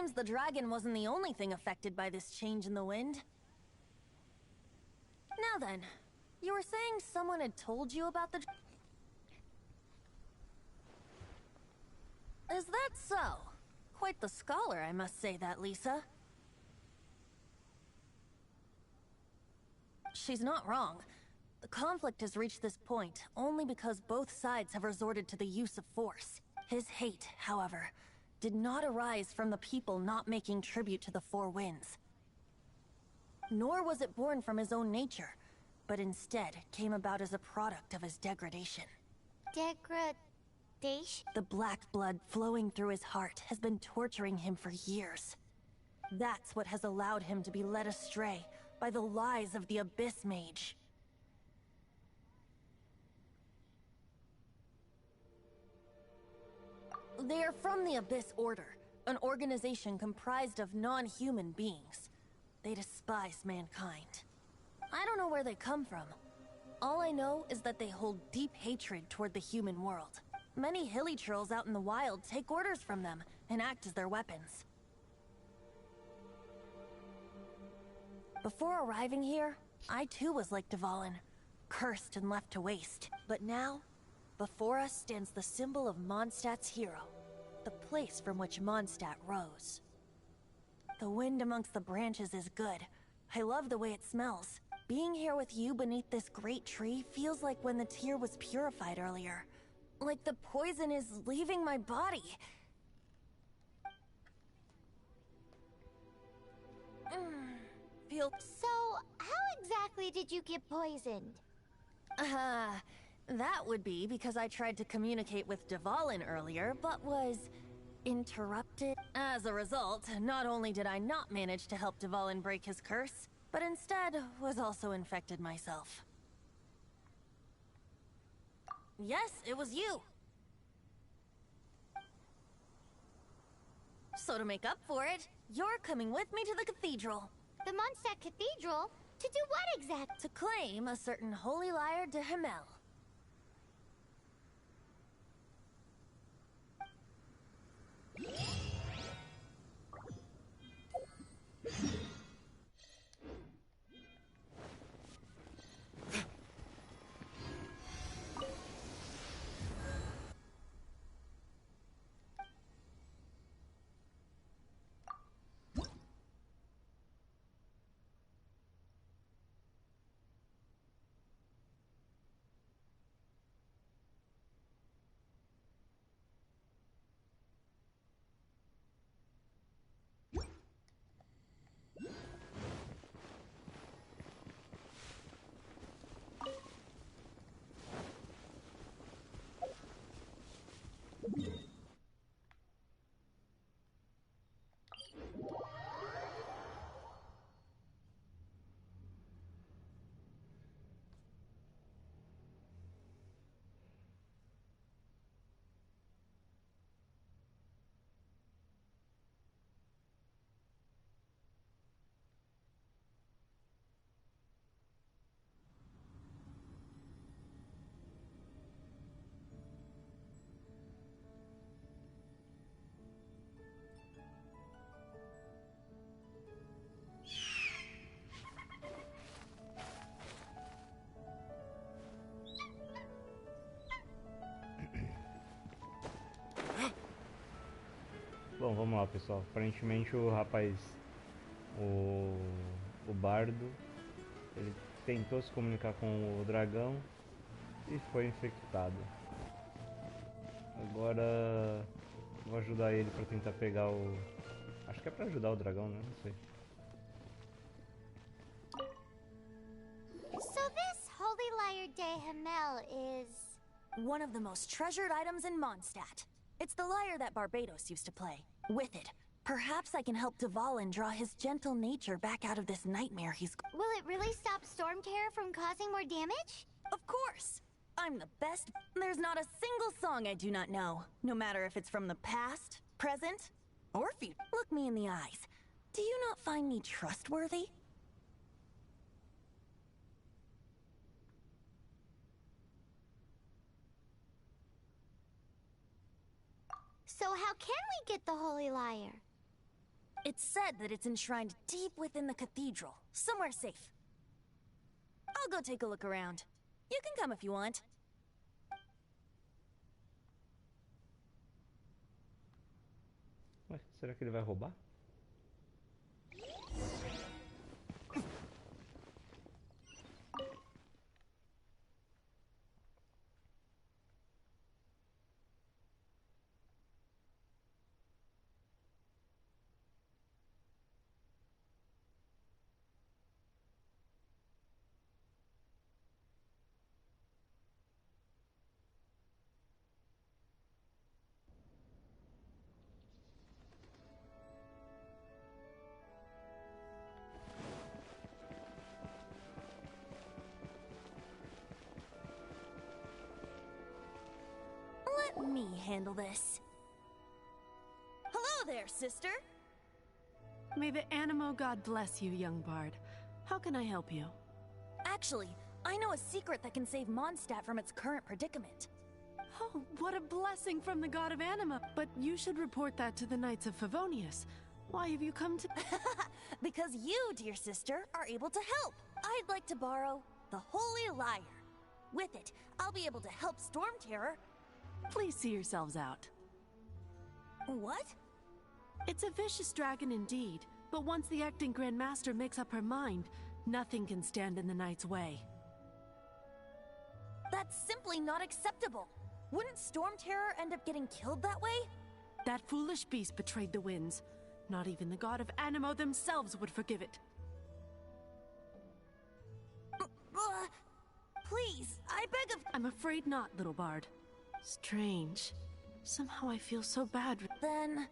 Seems the dragon wasn't the only thing affected by this change in the wind. Now then, you were saying someone had told you about the... Is that so? Quite the scholar, I must say that, Lisa. She's not wrong. The conflict has reached this point only because both sides have resorted to the use of force. His hate, however, did not arise from the people not making tribute to the Four Winds. Nor was it born from his own nature, but instead came about as a product of his degradation. Degradation? The black blood flowing through his heart has been torturing him for years. That's what has allowed him to be led astray by the lies of the Abyss Mage. They are from the Abyss Order, an organization comprised of non-human beings. They despise mankind. I don't know where they come from. All I know is that they hold deep hatred toward the human world. Many hilly trolls out in the wild take orders from them and act as their weapons. Before arriving here, I too was like Dvalin, cursed and left to waste. But now, before us stands the symbol of Mondstadt's hero, the place from which Mondstadt rose. The wind amongst the branches is good. I love the way it smells. Being here with you beneath this great tree feels like when the tear was purified earlier. Like the poison is leaving my body. So, how exactly did you get poisoned? That would be because I tried to communicate with Dvalin earlier, but was interrupted. As a result, not only did I not manage to help Dvalin break his curse, but instead was also infected myself. Yes, it was you. So to make up for it, you're coming with me to the cathedral. The Mondstadt Cathedral? To do what exactly? To claim a certain holy lyre de Himmel. Bom, vamos lá, pessoal. Aparentemente o rapaz, o bardo, ele tentou se comunicar com o dragão e foi infectado. Agora vou ajudar ele para tentar pegar o... Acho que é para ajudar o dragão, né? Não sei. So this holy lyre de Himmel is... one of the most treasured items in Mondstadt. It's the lyre that Barbados used to play. With it, perhaps I can help Dvalin draw his gentle nature back out of this nightmare he's... Will it really stop Storm Terror from causing more damage? Of course! I'm the best. There's not a single song I do not know, no matter if it's from the past, present, or future. Look me in the eyes. Do you not find me trustworthy? So how can we get the holy lyre? It's said that it's enshrined deep within the cathedral, somewhere safe. I'll go take a look around. You can come if you want. Ué, será que ele vai roubar? Let me handle this. Hello there, sister. May the Animo God bless you, young bard. How can I help you? Actually, I know a secret that can save Mondstadt from its current predicament. Oh, what a blessing from the god of Anima. But you should report that to the Knights of Favonius. Why have you come to... Because you, dear sister, are able to help. I'd like to borrow the Holy Lyre. With it, I'll be able to help Storm Terror. Please see yourselves out. What? It's a vicious dragon indeed, but once the acting Grand Master makes up her mind, nothing can stand in the Knight's way. That's simply not acceptable. Wouldn't Storm Terror end up getting killed that way? That foolish beast betrayed the winds. Not even the god of Animo themselves would forgive it. Please, I beg of... I'm afraid not, little bard. Strange. Somehow I feel so bad. Then,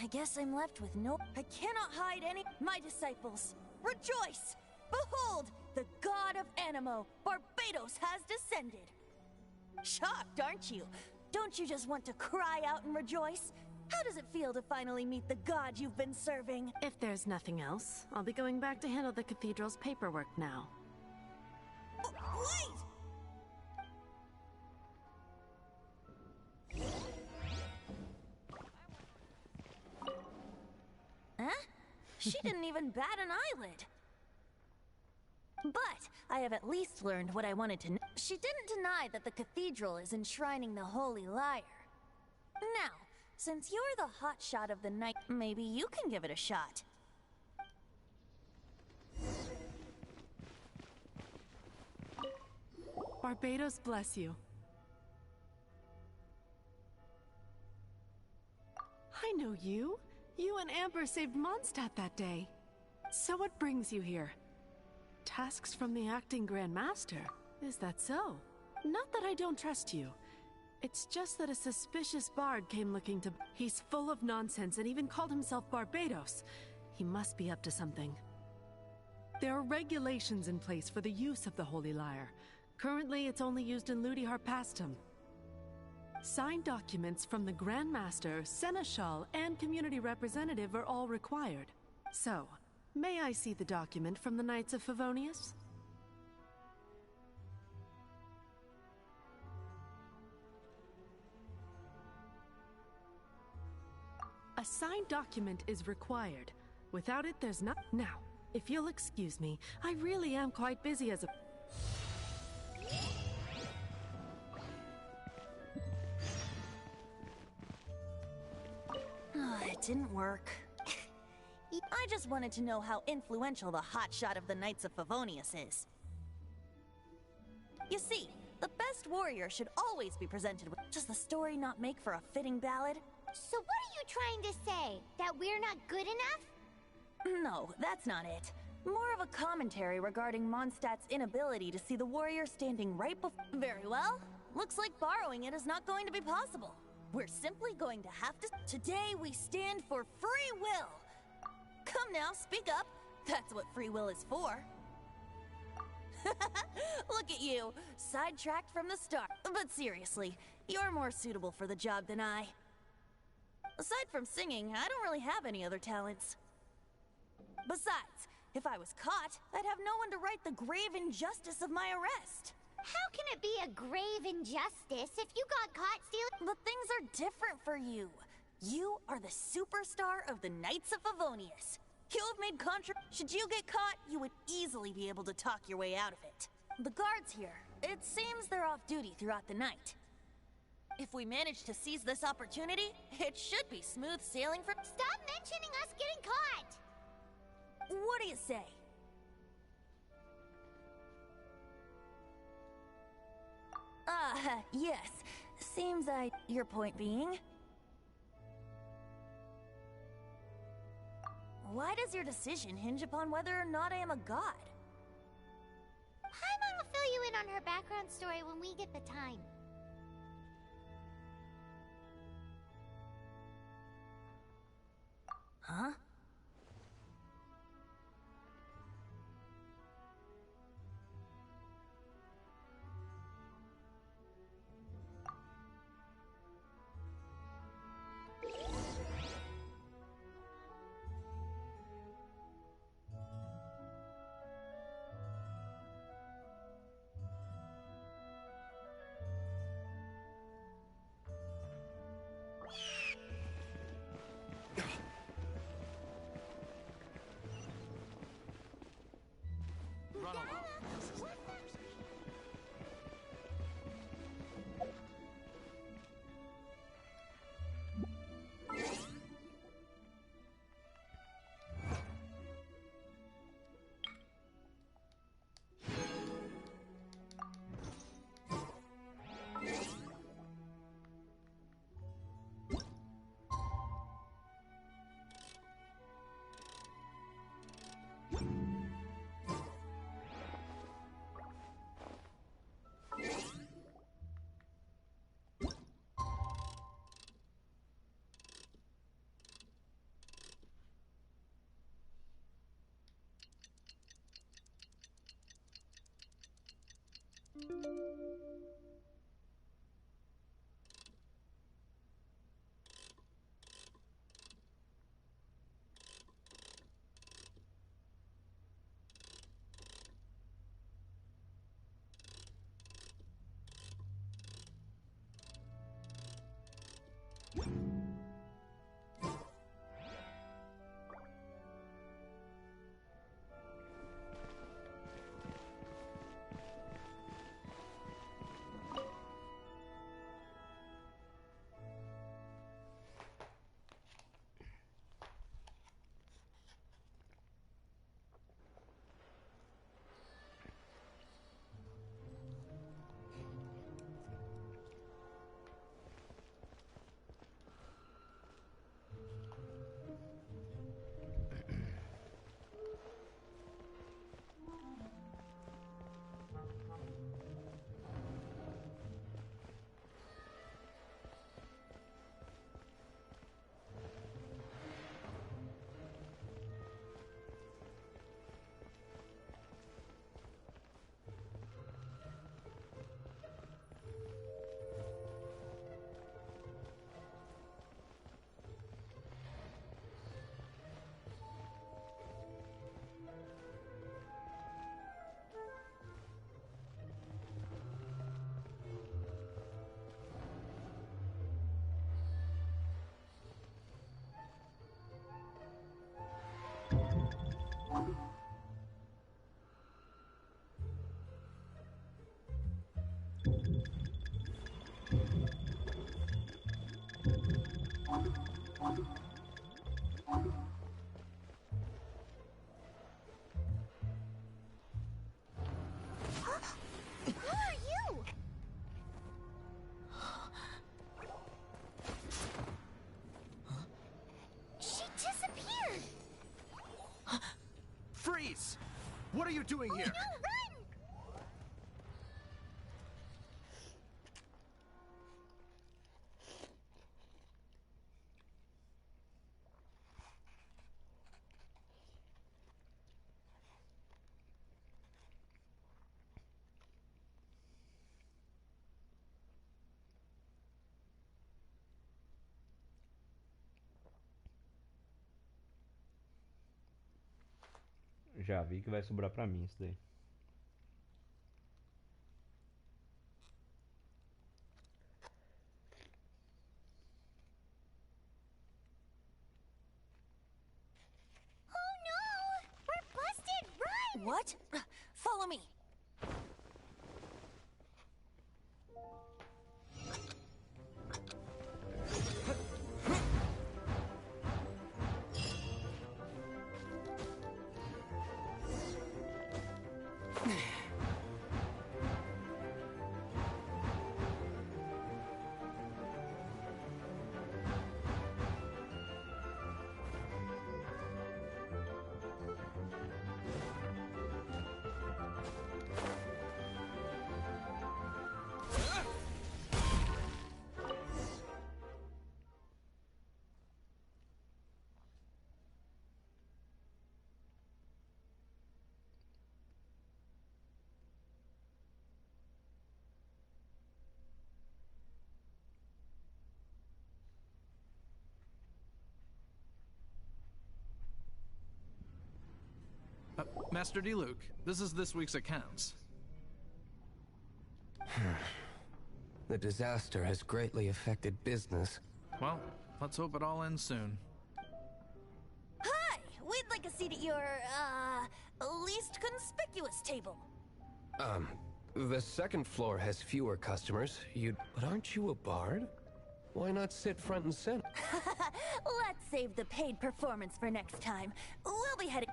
I guess I'm left with no... I cannot hide any... My disciples, rejoice! Behold, the god of Animo, Barbados, has descended. Shocked, aren't you? Don't you just want to cry out and rejoice? How does it feel to finally meet the god you've been serving? If there's nothing else, I'll be going back to handle the cathedral's paperwork now. Wait! Huh? She didn't even bat an eyelid. But I have at least learned what I wanted to know. She didn't deny that the cathedral is enshrining the Holy Lyre. Now, since you're the hotshot of the night, maybe you can give it a shot. Barbados bless you. I know you. You and Amber saved Mondstadt that day. So what brings you here? Tasks from the acting Grand Master. Is that so? Not that I don't trust you. It's just that a suspicious bard came looking to... He's full of nonsense and even called himself Barbados. He must be up to something. There are regulations in place for the use of the Holy Lyre. Currently, it's only used in Ludi Harpastum. Signed documents from the Grand Master, Seneschal, and Community Representative are all required. So, may I see the document from the Knights of Favonius? A signed document is required. Without it, there's not... Now, if you'll excuse me, I really am quite busy as a... It didn't work. I just wanted to know how influential the hotshot of the Knights of Favonius is. You see, the best warrior should always be presented with... Does the story not make for a fitting ballad? So what are you trying to say? That we're not good enough? No, that's not it. More of a commentary regarding Mondstadt's inability to see the warrior standing right before... Very well. Looks like borrowing it is not going to be possible. We're simply going to have to... Today we stand for free will. Come now, speak up. That's what free will is for. Look at you, sidetracked from the start. But seriously, you're more suitable for the job than I. Aside from singing, I don't really have any other talents. Besides, if I was caught, I'd have no one to right the grave injustice of my arrest. How can it be a grave injustice if you got caught stealing? But things are different for you. You are the superstar of the Knights of Favonius. You have made Should you get caught, you would easily be able to talk your way out of it. The guards here, it seems they're off duty throughout the night. If we manage to seize this opportunity, it should be smooth sailing for— Stop mentioning us getting caught! What do you say? Yes. Seems your point being? Why does your decision hinge upon whether or not I am a god? Paimon will fill you in on her background story when we get the time. Huh? Run along. This isn't a conversation. Freeze! What are you doing here? No, run! Já vi que vai sobrar pra mim isso daí. what? Follow me. Master D-Luke, this is this week's accounts. The disaster has greatly affected business. Well, let's hope it all ends soon. Hi! We'd like a seat at your, least conspicuous table. The second floor has fewer customers. But aren't you a bard? Why not sit front and center? Let's save the paid performance for next time. We'll be heading...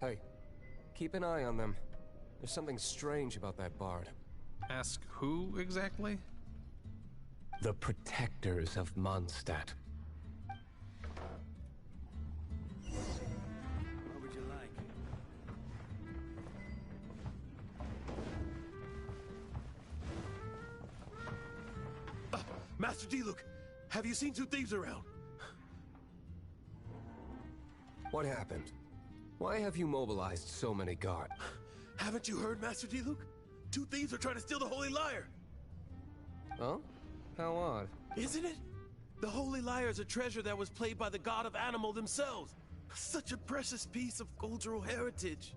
Hey, keep an eye on them. There's something strange about that bard. Ask who exactly? The protectors of Mondstadt. What would you like? Master D-Luke, have you seen two thieves around? What happened? Why have you mobilized so many guards? Haven't you heard, Master D-Luke? Two thieves are trying to steal the Holy Lyre. Oh? How odd. Isn't it? The Holy Lyre is a treasure that was played by the god of animal themselves. Such a precious piece of cultural heritage.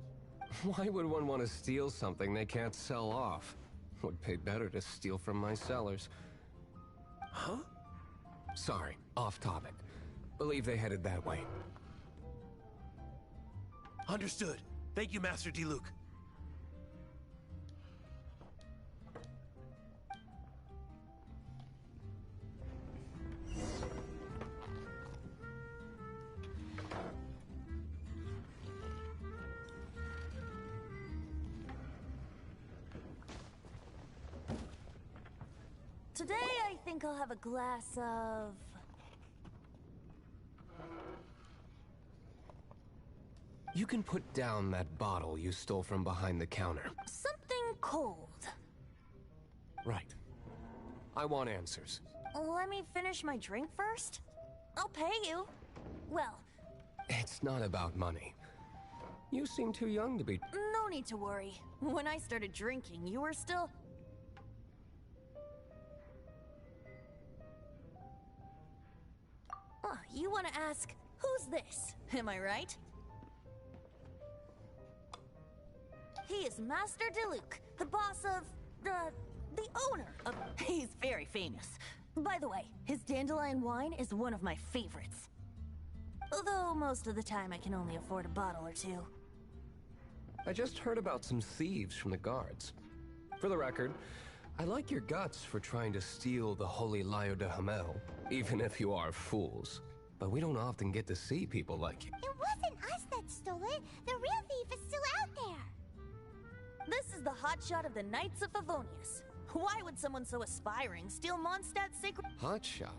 Why would one want to steal something they can't sell off? Would pay better to steal from my sellers. Huh? Sorry, off topic. Believe they headed that way. Understood. Thank you, Master D-Luke. Today, I think I'll have a glass of... You can put down that bottle you stole from behind the counter. something cold. Right. I want answers. Let me finish my drink first. I'll pay you. Well, It's not about money. You seem too young to be... no need to worry. When I started drinking, you were still... Oh, you want to ask, who's this? Am I right? He is Master D-Luke, the boss of... the owner of... He's very famous. By the way, his dandelion wine is one of my favorites. Although most of the time I can only afford a bottle or two. I just heard about some thieves from the guards. For the record, I like your guts for trying to steal the Holy Lyre de Hamel, even if you are fools. But we don't often get to see people like you. It wasn't us that stole it. The real thief is still out there. This is the hotshot of the Knights of Favonius. Why would someone so aspiring steal Mondstadt's sacred... Hotshot.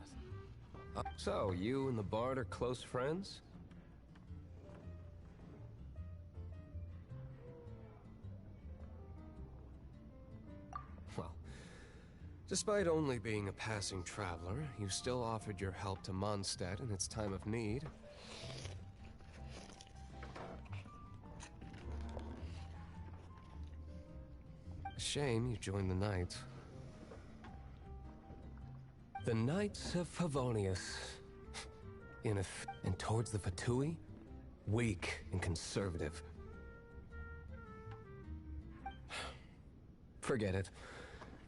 So, you and the bard are close friends? Well, despite only being a passing traveler, you still offered your help to Mondstadt in its time of need. A shame you joined the Knights. The Knights of Favonius. And towards the Fatui? Weak and conservative. Forget it.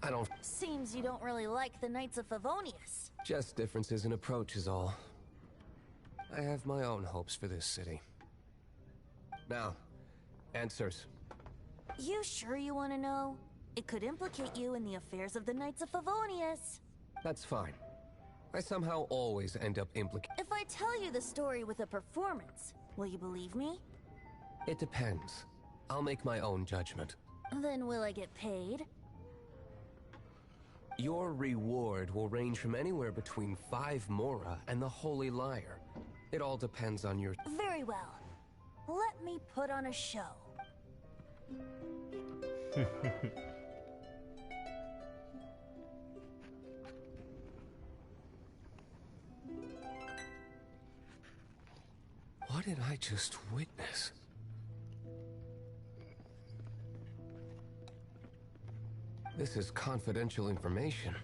I don't... Seems you don't really like the Knights of Favonius. Just differences in approach is all. I have my own hopes for this city. Now, answers. You sure you want to know? It could implicate you in the affairs of the Knights of Favonius. That's fine. I somehow always end up implicated. If I tell you the story with a performance, will you believe me? It depends. I'll make my own judgment. Then will I get paid? Your reward will range from anywhere between 5 mora and the Holy Liar. It all depends on your... Very well. Let me put on a show. What did I just witness? This is confidential information.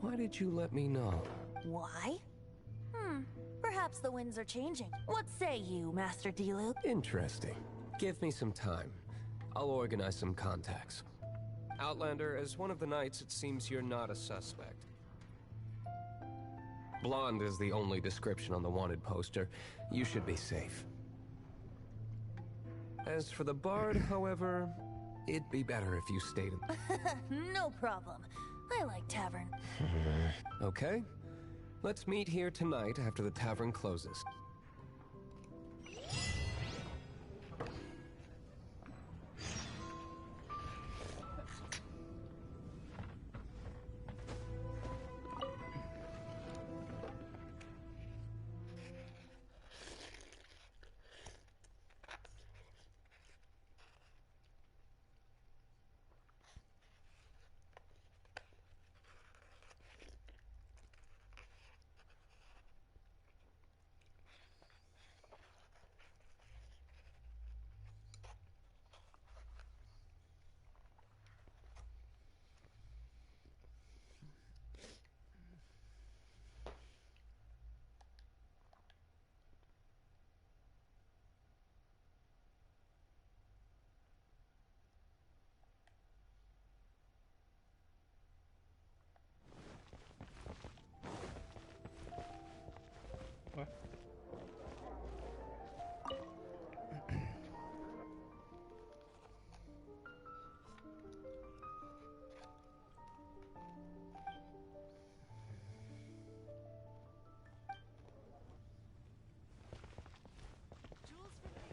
Why did you let me know? Why? Perhaps the winds are changing. What say you, Master Diluc? Interesting. Give me some time. I'll organize some contacts. Outlander, as one of the knights, it seems you're not a suspect. Blonde is the only description on the wanted poster. You should be safe. As for the bard, however, it'd be better if you stayed in... No problem. I like tavern. Okay. Let's meet here tonight after the tavern closes.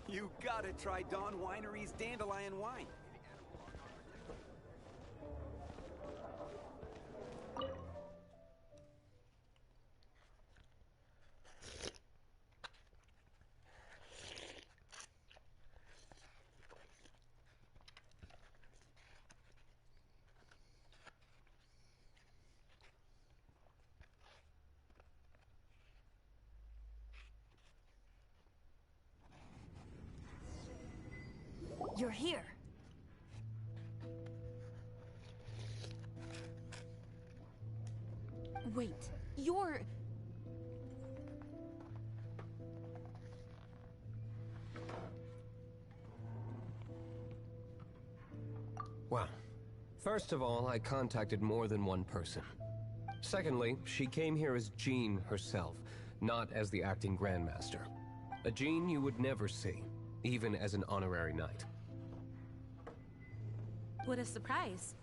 You gotta try Dawn Winery's Dandelion Wine. You're here. Wait, you're... Well, first of all, I contacted more than one person. Secondly, she came here as Jean herself, not as the acting Grandmaster. A Jean you would never see, even as an honorary knight. What a surprise.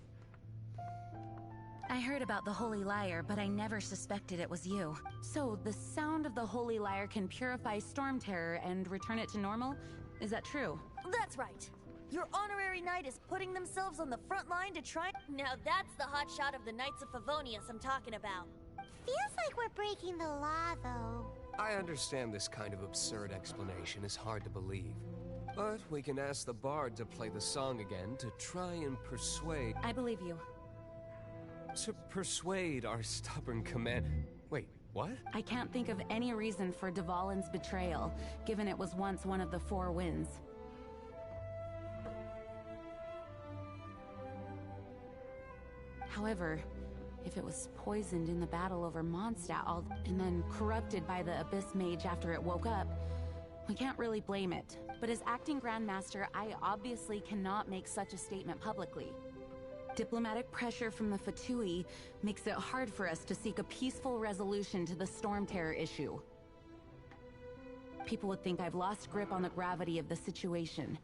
I heard about the Holy Liar, but I never suspected it was you. So, the sound of the Holy Liar can purify Storm Terror and return it to normal? Is that true? That's right. Your honorary knight is putting themselves on the front line to try... Now that's the hot shot of the Knights of Favonius I'm talking about. Feels like we're breaking the law, though. I understand this kind of absurd explanation is hard to believe. But we can ask the bard to play the song again to try and persuade... I believe you. To persuade our stubborn command... Wait, what? I can't think of any reason for Dvalin's betrayal, given it was once one of the Four Winds. However, if it was poisoned in the battle over Mondstadt and then corrupted by the Abyss Mage after it woke up, we can't really blame it. But as acting Grandmaster, I obviously cannot make such a statement publicly. Diplomatic pressure from the Fatui makes it hard for us to seek a peaceful resolution to the Storm Terror issue. People would think I've lost grip on the gravity of the situation.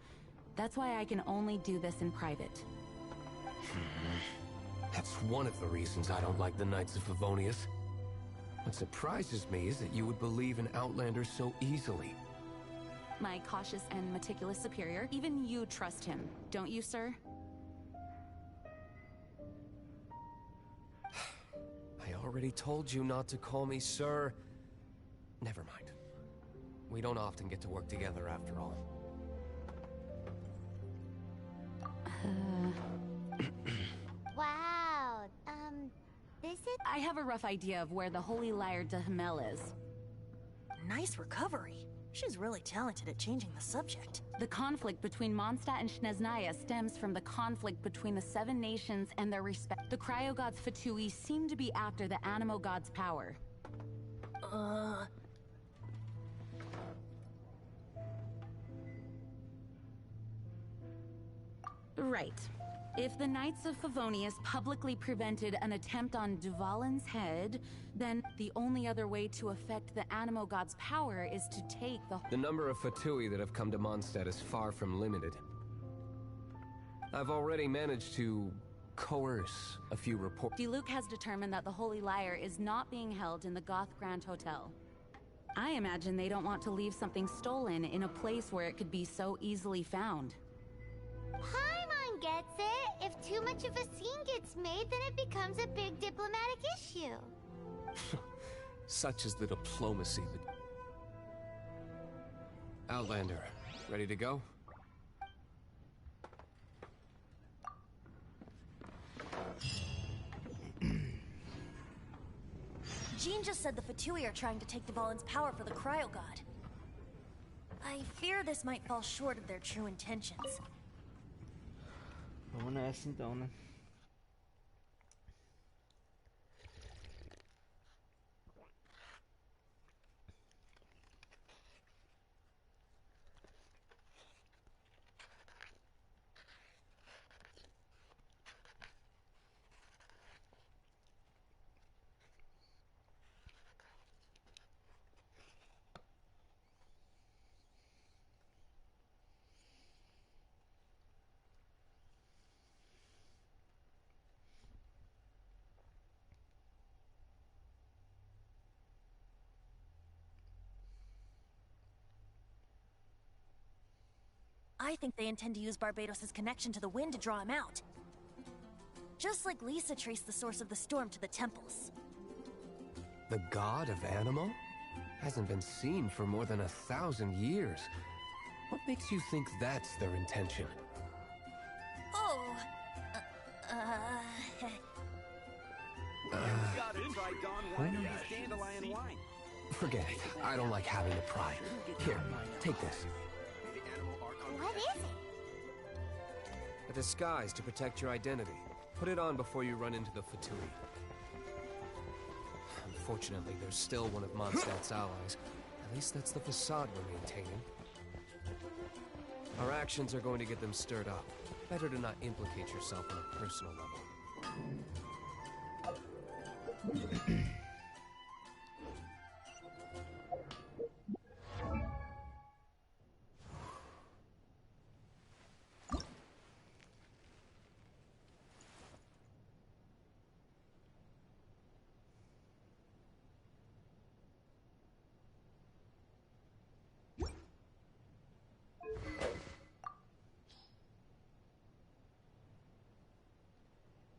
That's why I can only do this in private. That's one of the reasons I don't like the Knights of Favonius. What surprises me is that you would believe in Outlanders so easily. My cautious and meticulous superior, even you trust him, don't you, sir? I already told you not to call me sir. Never mind. We don't often get to work together after all. Wow, this is... I have a rough idea of where the Holy Lyre de Hamel is. Nice recovery. She's really talented at changing the subject. The conflict between Mondstadt and Snezhnaya stems from the conflict between the Seven Nations and their respect. The Cryo-Gods Fatui seem to be after the Animo God's power. Right. If the Knights of Favonius publicly prevented an attempt on Duvalin's head, then the only other way to affect the Animo God's power is to take the... The number of Fatui that have come to Mondstadt is far from limited. I've already managed to coerce a few reports. Diluc has determined that the Holy Lyre is not being held in the Goth Grand Hotel. I imagine they don't want to leave something stolen in a place where it could be so easily found. Paimon gets it. If too much of a scene gets made, then it becomes a big diplomatic issue. Such is the diplomacy that... Outlander, ready to go? Jean just said the Fatui are trying to take Duvalin's power for the Cryo God. I fear this might fall short of their true intentions. Vamos nessa então, né? I think they intend to use Barbados' connection to the wind to draw him out. Just like Lisa traced the source of the storm to the temples. The god of Animo? Hasn't been seen for more than 1,000 years. What makes you think that's their intention? Oh, Gotta try Don Winery's dandelion wine. Forget it. I don't like having to pry. Here, take this. What is it? A disguise to protect your identity. Put it on before you run into the Fatui. Unfortunately, there's still one of Mondstadt's allies. At least that's the facade we're maintaining. Our actions are going to get them stirred up. Better to not implicate yourself on a personal level.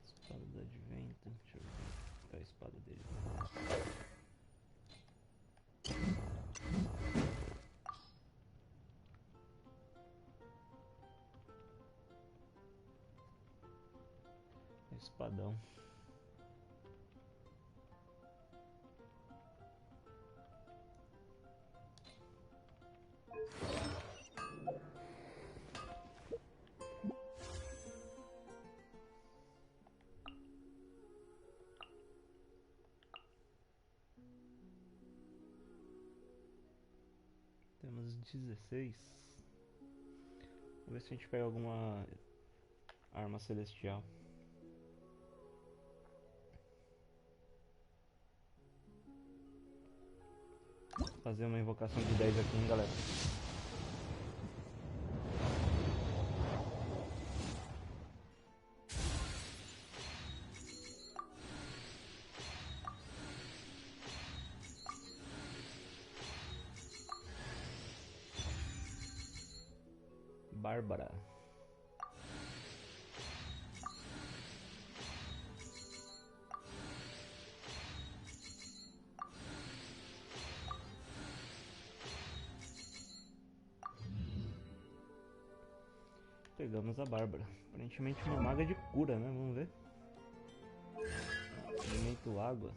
Espada de vento. Deixa eu ver a espada dele. Espadão. Temos 16. Vamos ver se a gente pega alguma arma celestial. fazer uma invocação de 10 aqui, hein, galera. Bárbara. Pegamos a Bárbara. Aparentemente uma maga de cura, né? Vamos ver. Elemento água.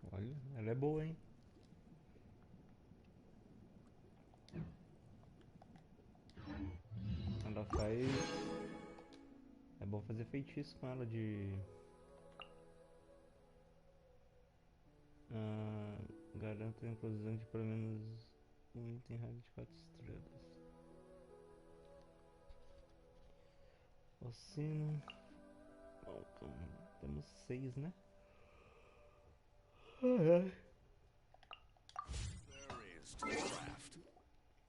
Olha, ela é boa, hein? Ela faz... É bom fazer feitiço com ela de... Garanto a inclusão de pelo menos um item raro de 4 estrelas. Ocina... Bom, temos 6, né? Vou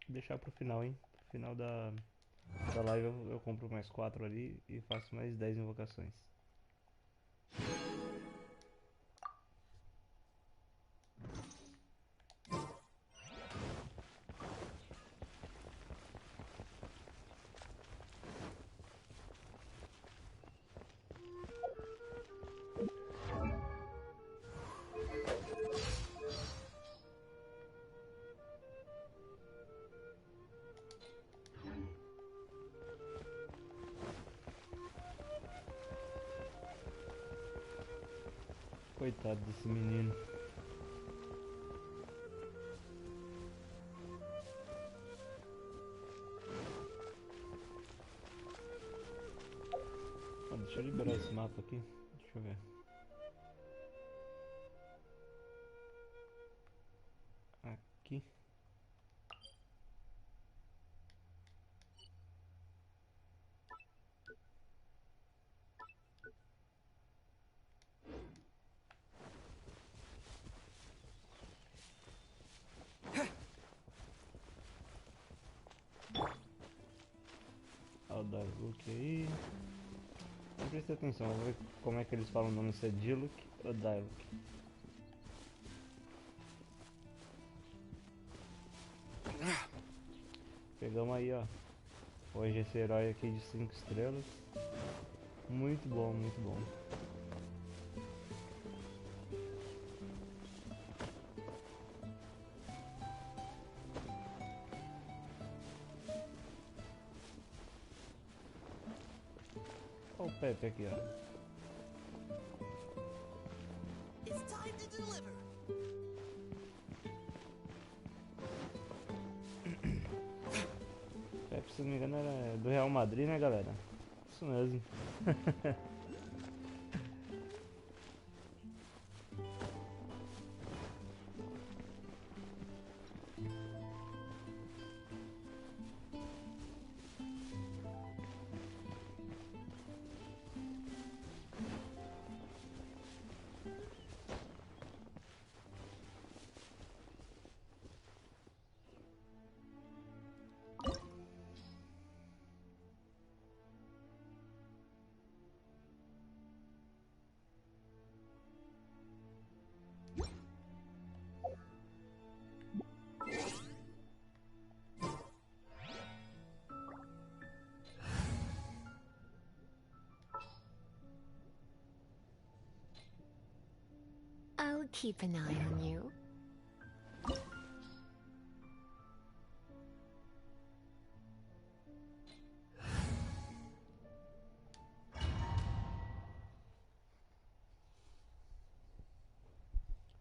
deixar pro final, hein? No final da live eu compro mais 4 ali e faço mais 10 invocações. Coitado desse menino. Deixa eu liberar esse mapa aqui. Deixa eu ver. Aqui. Olha o Diluc aí. Não presta atenção, vou ver como é que eles falam o nome, se é Diluc ou Diluc. Pegamos aí, ó. Hoje esse herói aqui de 5 estrelas. Muito bom, muito bom. Olha o Pepe aqui, ó. Pepe, se não me engano, era do Real Madrid, né, galera? Isso mesmo. keep an eye on you.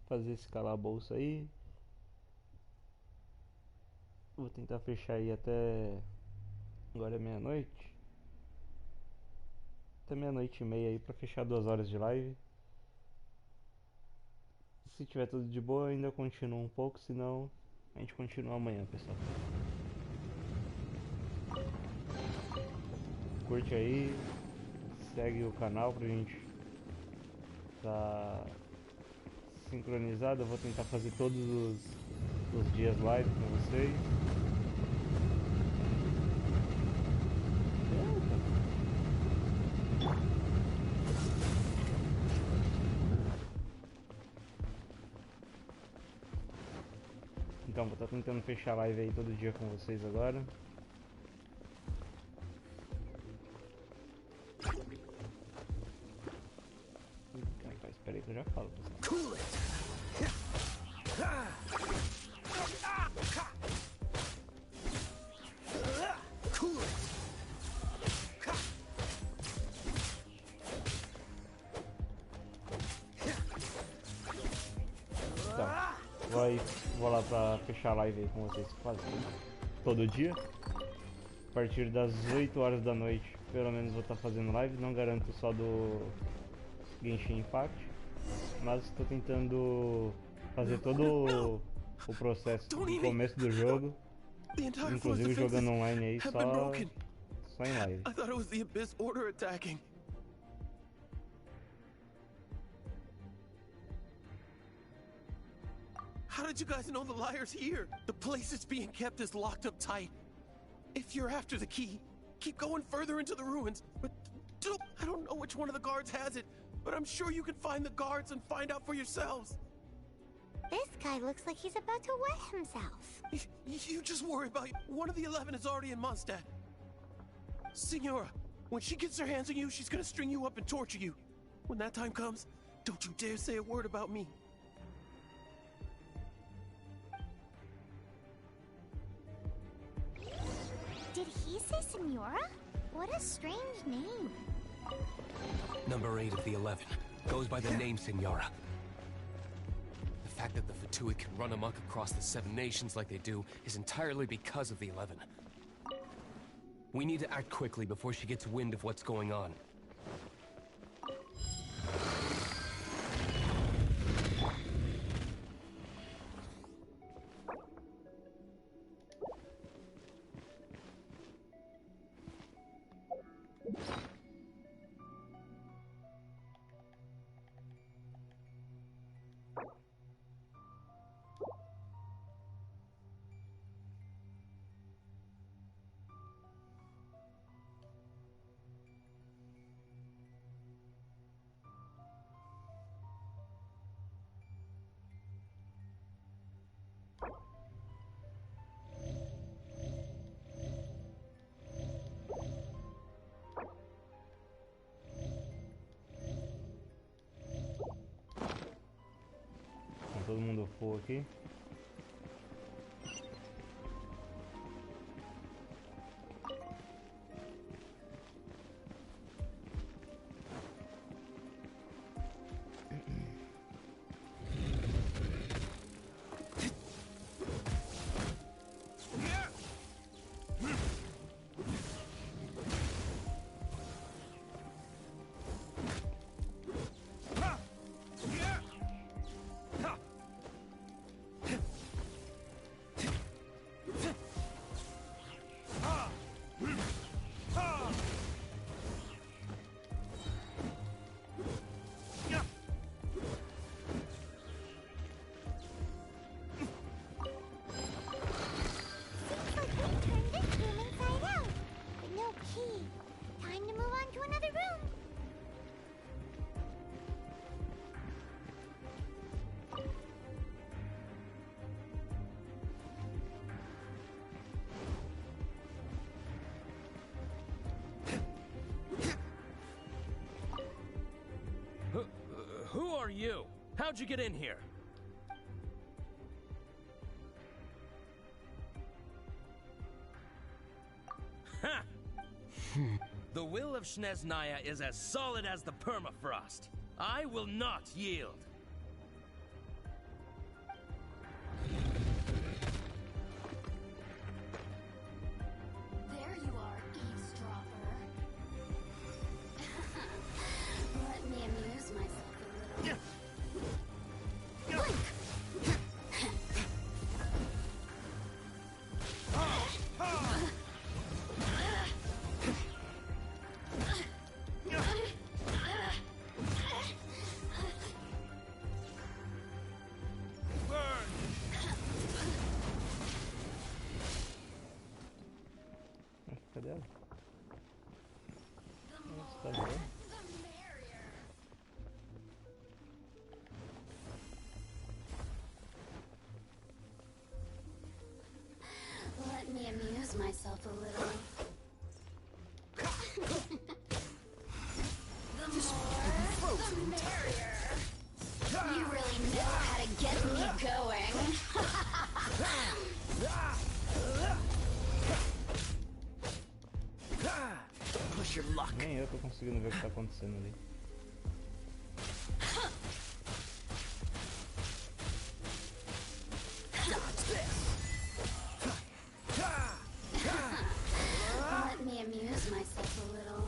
Fazer esse calabouço aí. Vou tentar fechar aí até... Agora é meia-noite. Até meia-noite e meia aí pra fechar 2 horas de live. Se tiver tudo de boa, ainda continuo um pouco, senão a gente continua amanhã, pessoal. Curte aí, segue o canal pra gente tá sincronizado. Eu vou tentar fazer todos os dias live com vocês. Então, vou estar tentando fechar a live aí todo dia com vocês agora. Rapaz, espera aí que eu já falo, pessoal. Vou lá pra fechar a live aí com vocês quase todo dia. A partir das 8 horas da noite, pelo menos vou estar fazendo live. Não garanto só do Genshin Impact, mas estou tentando fazer todo o processo do começo do jogo, inclusive jogando online aí só em live. I thought it was the Abyss Order attacking. How did you guys know the liar's here? The place it's being kept is locked up tight. If you're after the key, keep going further into the ruins. But I don't know which one of the guards has it, but I'm sure you can find the guards and find out for yourselves. This guy looks like he's about to wet himself. You just worry about it. One of the 11 is already in Mondstadt. Signora, when she gets her hands on you, she's gonna string you up and torture you. When that time comes, don't you dare say a word about me. Did he say Senora? What a strange name. Number 8 of the 11 goes by the name Senora. The fact that the Fatuid can run amok across the 7 nations like they do is entirely because of the 11. We need to act quickly before she gets wind of what's going on. Todo mundo full aqui. Who are you? How'd you get in here? Ha! The will of Snezhnaya is as solid as the permafrost. I will not yield. There you are, eavesdropper. Let me amuse myself a little. Blink! Cadê ela? Nossa, tá bom. Let me amuse myself a little. The more, the merrier. You really know how to get me going. Push your luck. Nem eu tô conseguindo ver o que tá acontecendo ali. Let me amuse myself a little.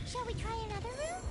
Shall we try another room?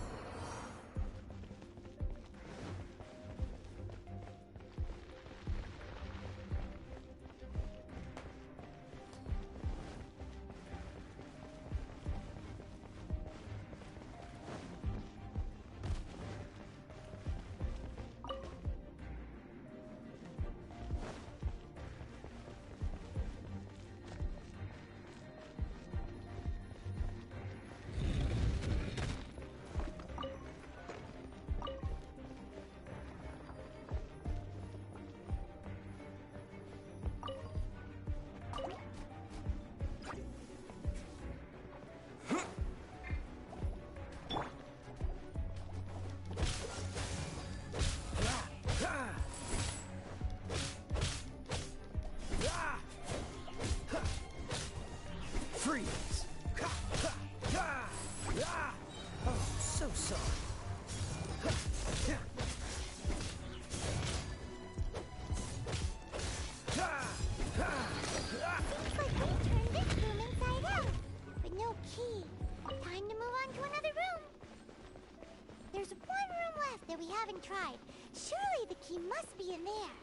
Freeze! Oh, so sorry. Seems like we turned this room inside out, but no key. Time to move on to another room. There's one room left that we haven't tried. Surely the key must be in there.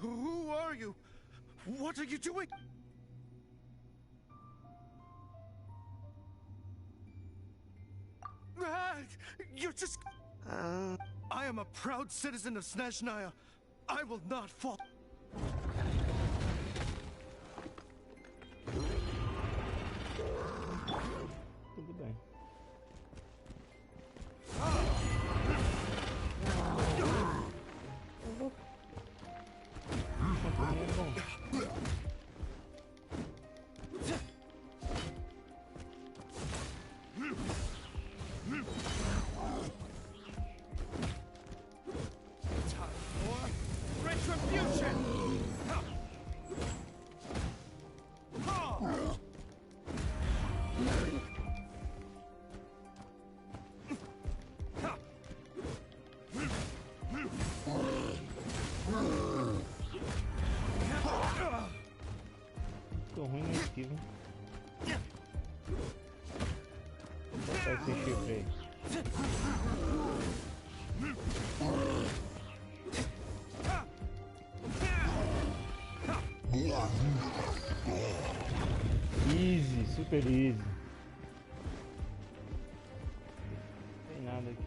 Who are you? What are you doing? Ah, you're just... I am a proud citizen of Snezhnaya. I will not fall. Tudo bem. Tô ruim na esquiva. Vou botar esse chifre aí. super easy. Não tem nada aqui.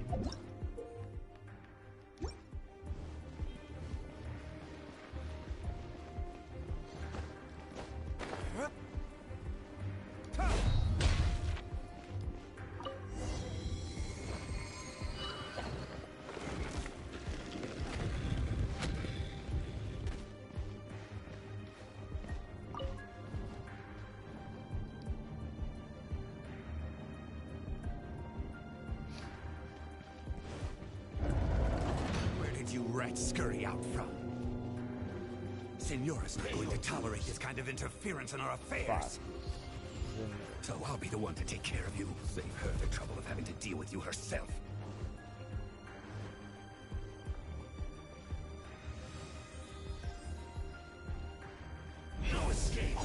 You rats scurry out from? Senora's not going to tolerate this kind of interference in our affairs. So I'll be the one to take care of you. Save her the trouble of having to deal with you herself. No escape!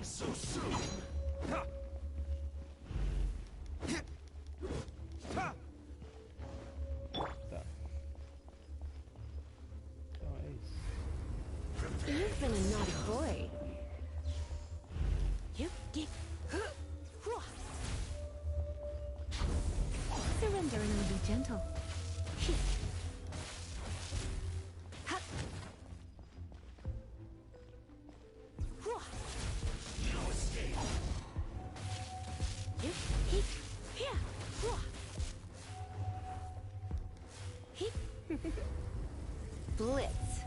So soon. You've been a naughty boy. You get surrender and I'll be gentle. Blitz.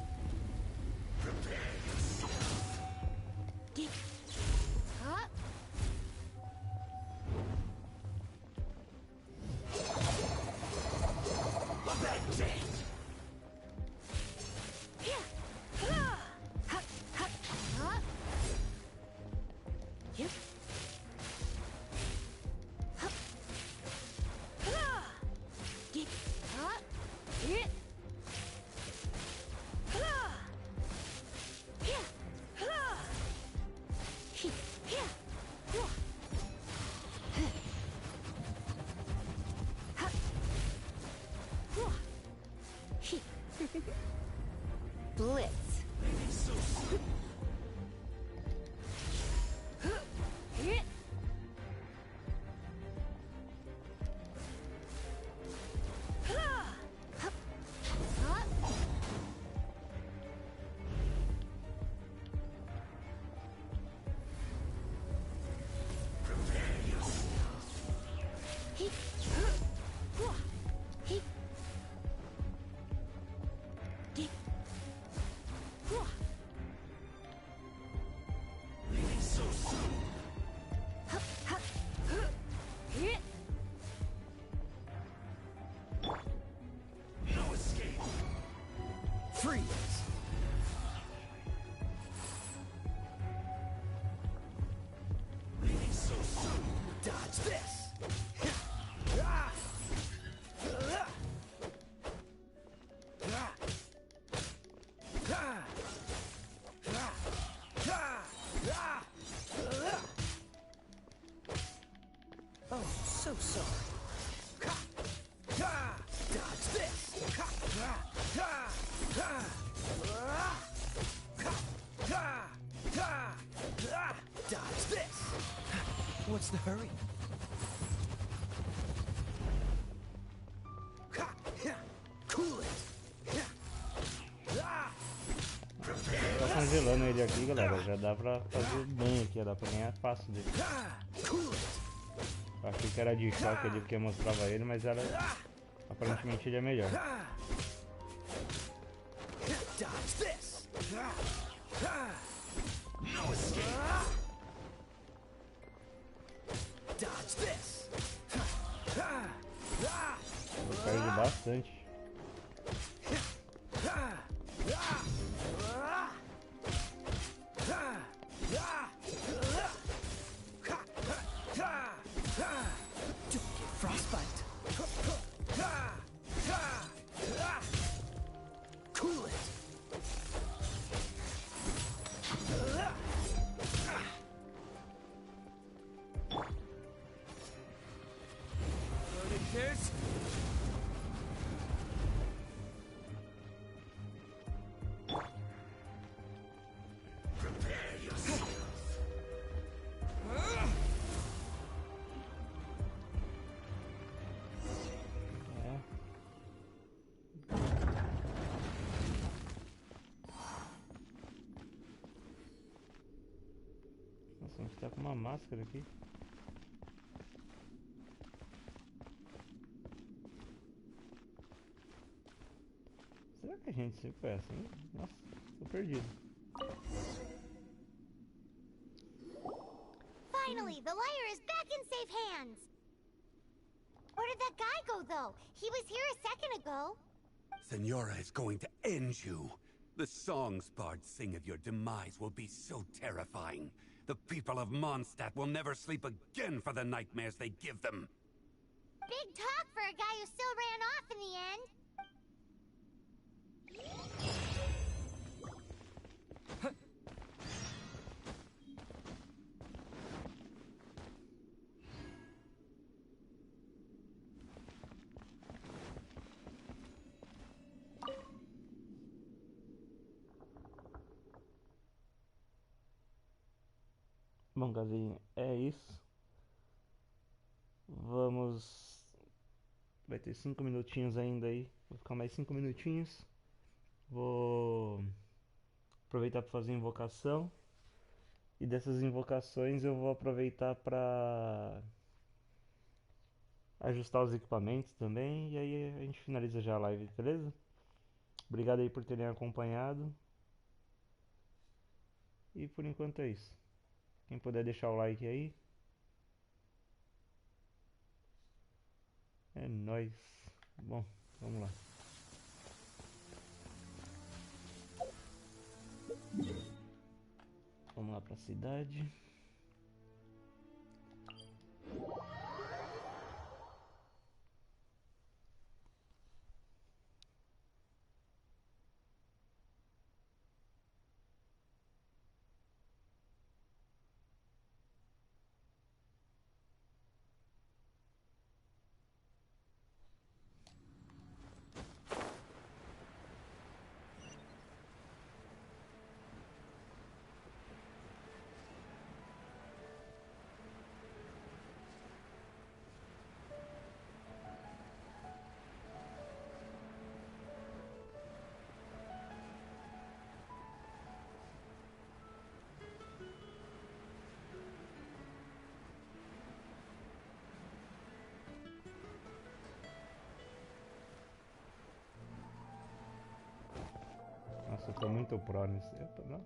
Blitz. Freeze! Leaving so soon. Dodge this! Oh, so sorry. Dodge this! Dodge this! What's the hurry? Cool it! Tá congelando ele aqui, galera. Já dá pra fazer bem aqui, dá pra ganhar fácil dele. Eu achei que era de choque ali porque mostrava ele, mas era. Aparentemente ele é melhor. Dodge this! No escape! Dodge this! Perde bastante. Frostbite. Cool it! monsters! Prepare yourselves! Nossa, a gente tá com uma máscara aqui. Será que a gente sempre foi assim? Nossa, tô perdido. Finally, the liar is back in safe hands. Where did that guy go, though? He was here a second ago. Senora is going to end you. The songs bards sing of your demise will be so terrifying. The people of Mondstadt will never sleep again for the nightmares they give them. Big talk for a guy who still ran off in the end. Bom, galerinha, é isso. Vamos... Vai ter 5 minutinhos ainda aí. Vou ficar mais 5 minutinhos. Vou aproveitar para fazer invocação. E dessas invocações eu vou aproveitar para ajustar os equipamentos também. E aí a gente finaliza já a live, beleza? Obrigado aí por terem acompanhado. E por enquanto é isso. Quem puder deixar o like aí. É nóis. Bom, vamos lá. Vamos lá pra cidade. Nossa, eu tô muito pro nisso. Eu tô, não?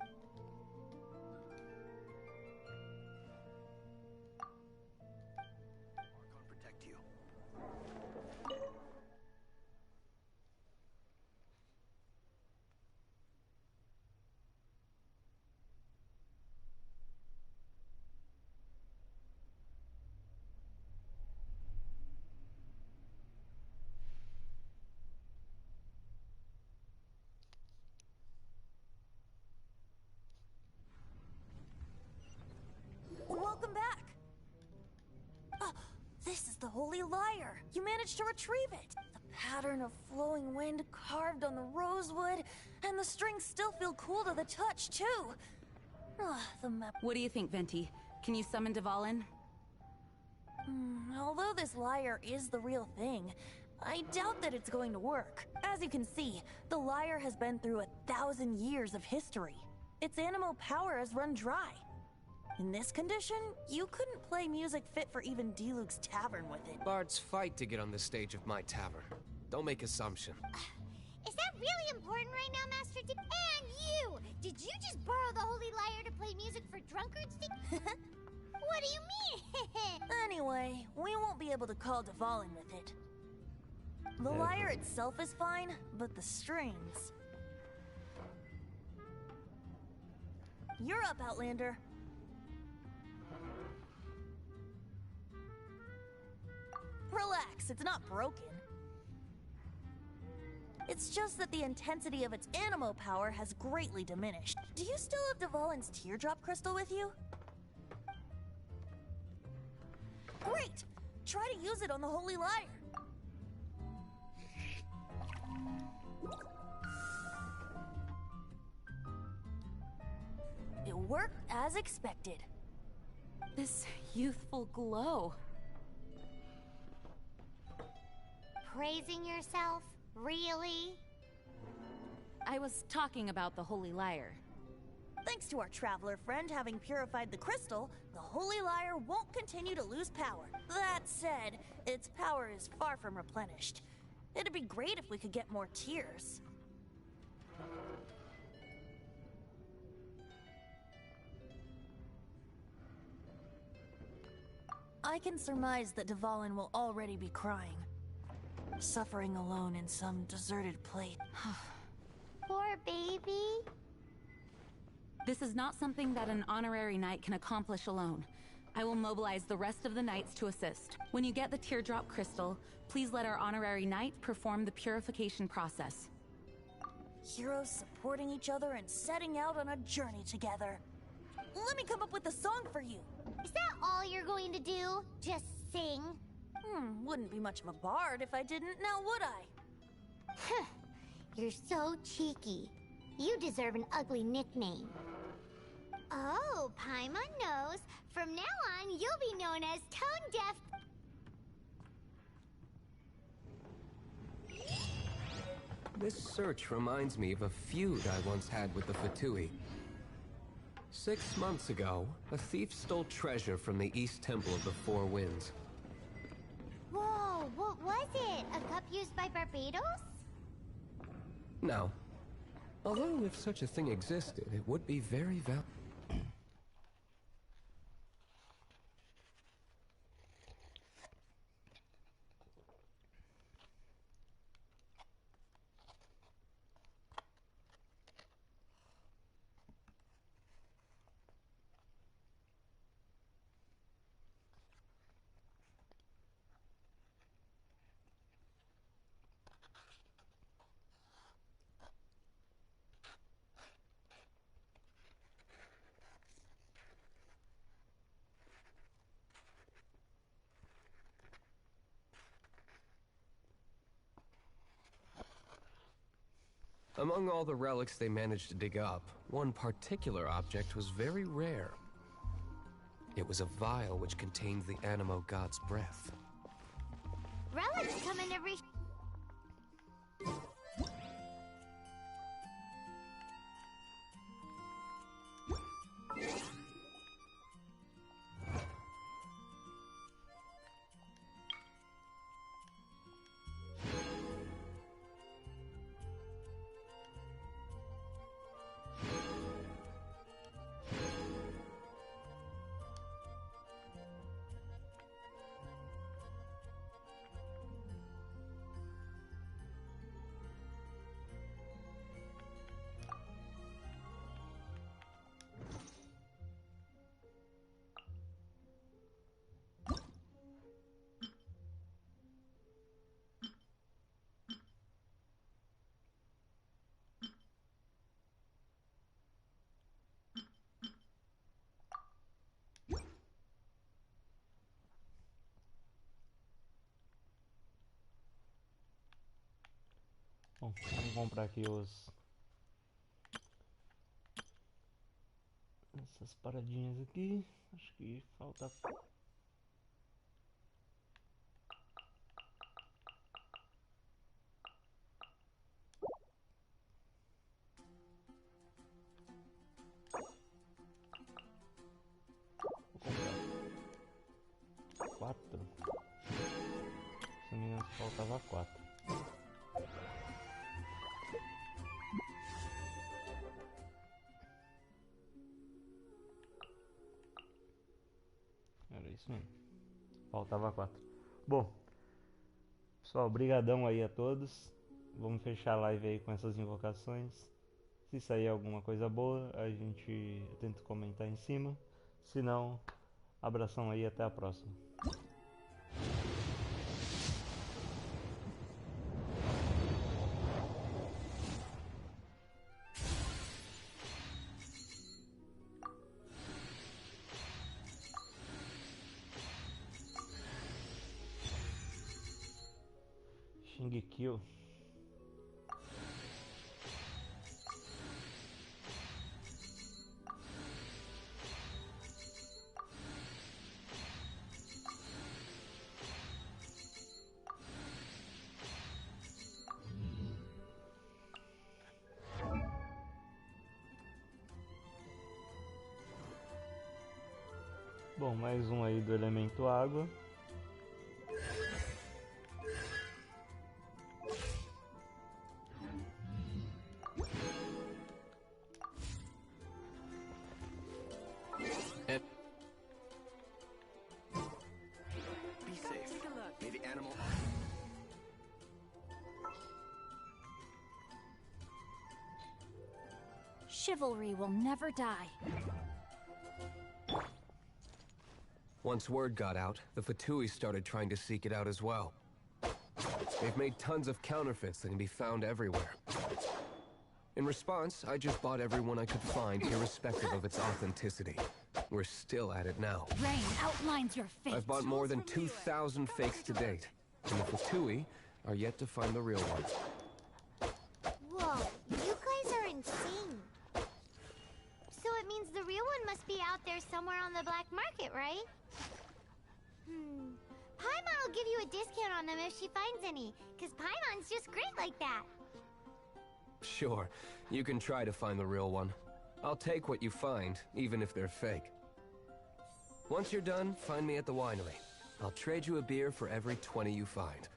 Welcome back! This is the Holy Lyre! You managed to retrieve it! The pattern of flowing wind carved on the rosewood, and the strings still feel cool to the touch, too! The map. What do you think, Venti? Can you summon Dvalin? Although this lyre is the real thing, I doubt that it's going to work. As you can see, the lyre has been through 1,000 years of history. Its animal power has run dry. In this condition, you couldn't play music fit for even D-Luke's tavern with it. Bards fight to get on the stage of my tavern. Don't make assumption. Is that really important right now, Master D? And you! Did you just borrow the Holy Lyre to play music for drunkards? What do you mean? Anyway, we won't be able to call Dvalin with it. The lyre itself is fine, but the strings... You're up, Outlander. Relax, it's not broken. It's just that the intensity of its animo power has greatly diminished. Do you still have Dvalin's teardrop crystal with you? Great! Try to use it on the Holy Lyre. work as expected. This youthful glow. Praising yourself? Really? I was talking about the Holy Lyre. Thanks to our traveler friend having purified the crystal, the Holy Lyre won't continue to lose power. That said, its power is far from replenished. It'd be great if we could get more tears. I can surmise that Dvalin will already be crying, suffering alone in some deserted place. Poor baby. This is not something that an honorary knight can accomplish alone. I will mobilize the rest of the knights to assist. When you get the teardrop crystal, please let our honorary knight perform the purification process. Heroes supporting each other and setting out on a journey together. Let me come up with a song for you. Is that all you're going to do? Just sing? Wouldn't be much of a bard if I didn't, now would I? You're so cheeky. You deserve an ugly nickname. Oh, Paimon knows. From now on, you'll be known as Tone Deaf. This search reminds me of a feud I once had with the Fatui. 6 months ago, a thief stole treasure from the East Temple of the Four Winds. Whoa, what was it? A cup used by Barbados? No. Although if such a thing existed, it would be very valuable. Among all the relics they managed to dig up, one particular object was very rare. It was a vial which contained the Animo god's breath. Relics come in every... Bom, vamos comprar aqui essas paradinhas aqui. Acho que falta... Vou comprar 4. Se não me engano, faltava 4. Era isso mesmo. Faltava 4. Bom, pessoal, brigadão aí a todos. Vamos fechar a live aí com essas invocações. Se sair alguma coisa boa, a gente tenta comentar em cima. Se não, abração aí, até a próxima. Shingekyo. Bom, mais um aí do elemento água. Be safe. May the animal. Chivalry will never die. Once word got out, the Fatui started trying to seek it out as well. They've made tons of counterfeits that can be found everywhere. In response, I just bought everyone I could find, irrespective of its authenticity. We're still at it now. Rain outlines your fate. I've bought more than 2,000 fakes to date, and the Fatui are yet to find the real one. Whoa, you guys are insane. So it means the real one must be out there somewhere on the black market, right? Paimon will give you a discount on them if she finds any, because Paimon's just great like that. Sure, you can try to find the real one. I'll take what you find, even if they're fake. Once you're done, find me at the winery. I'll trade you a beer for every 20 you find.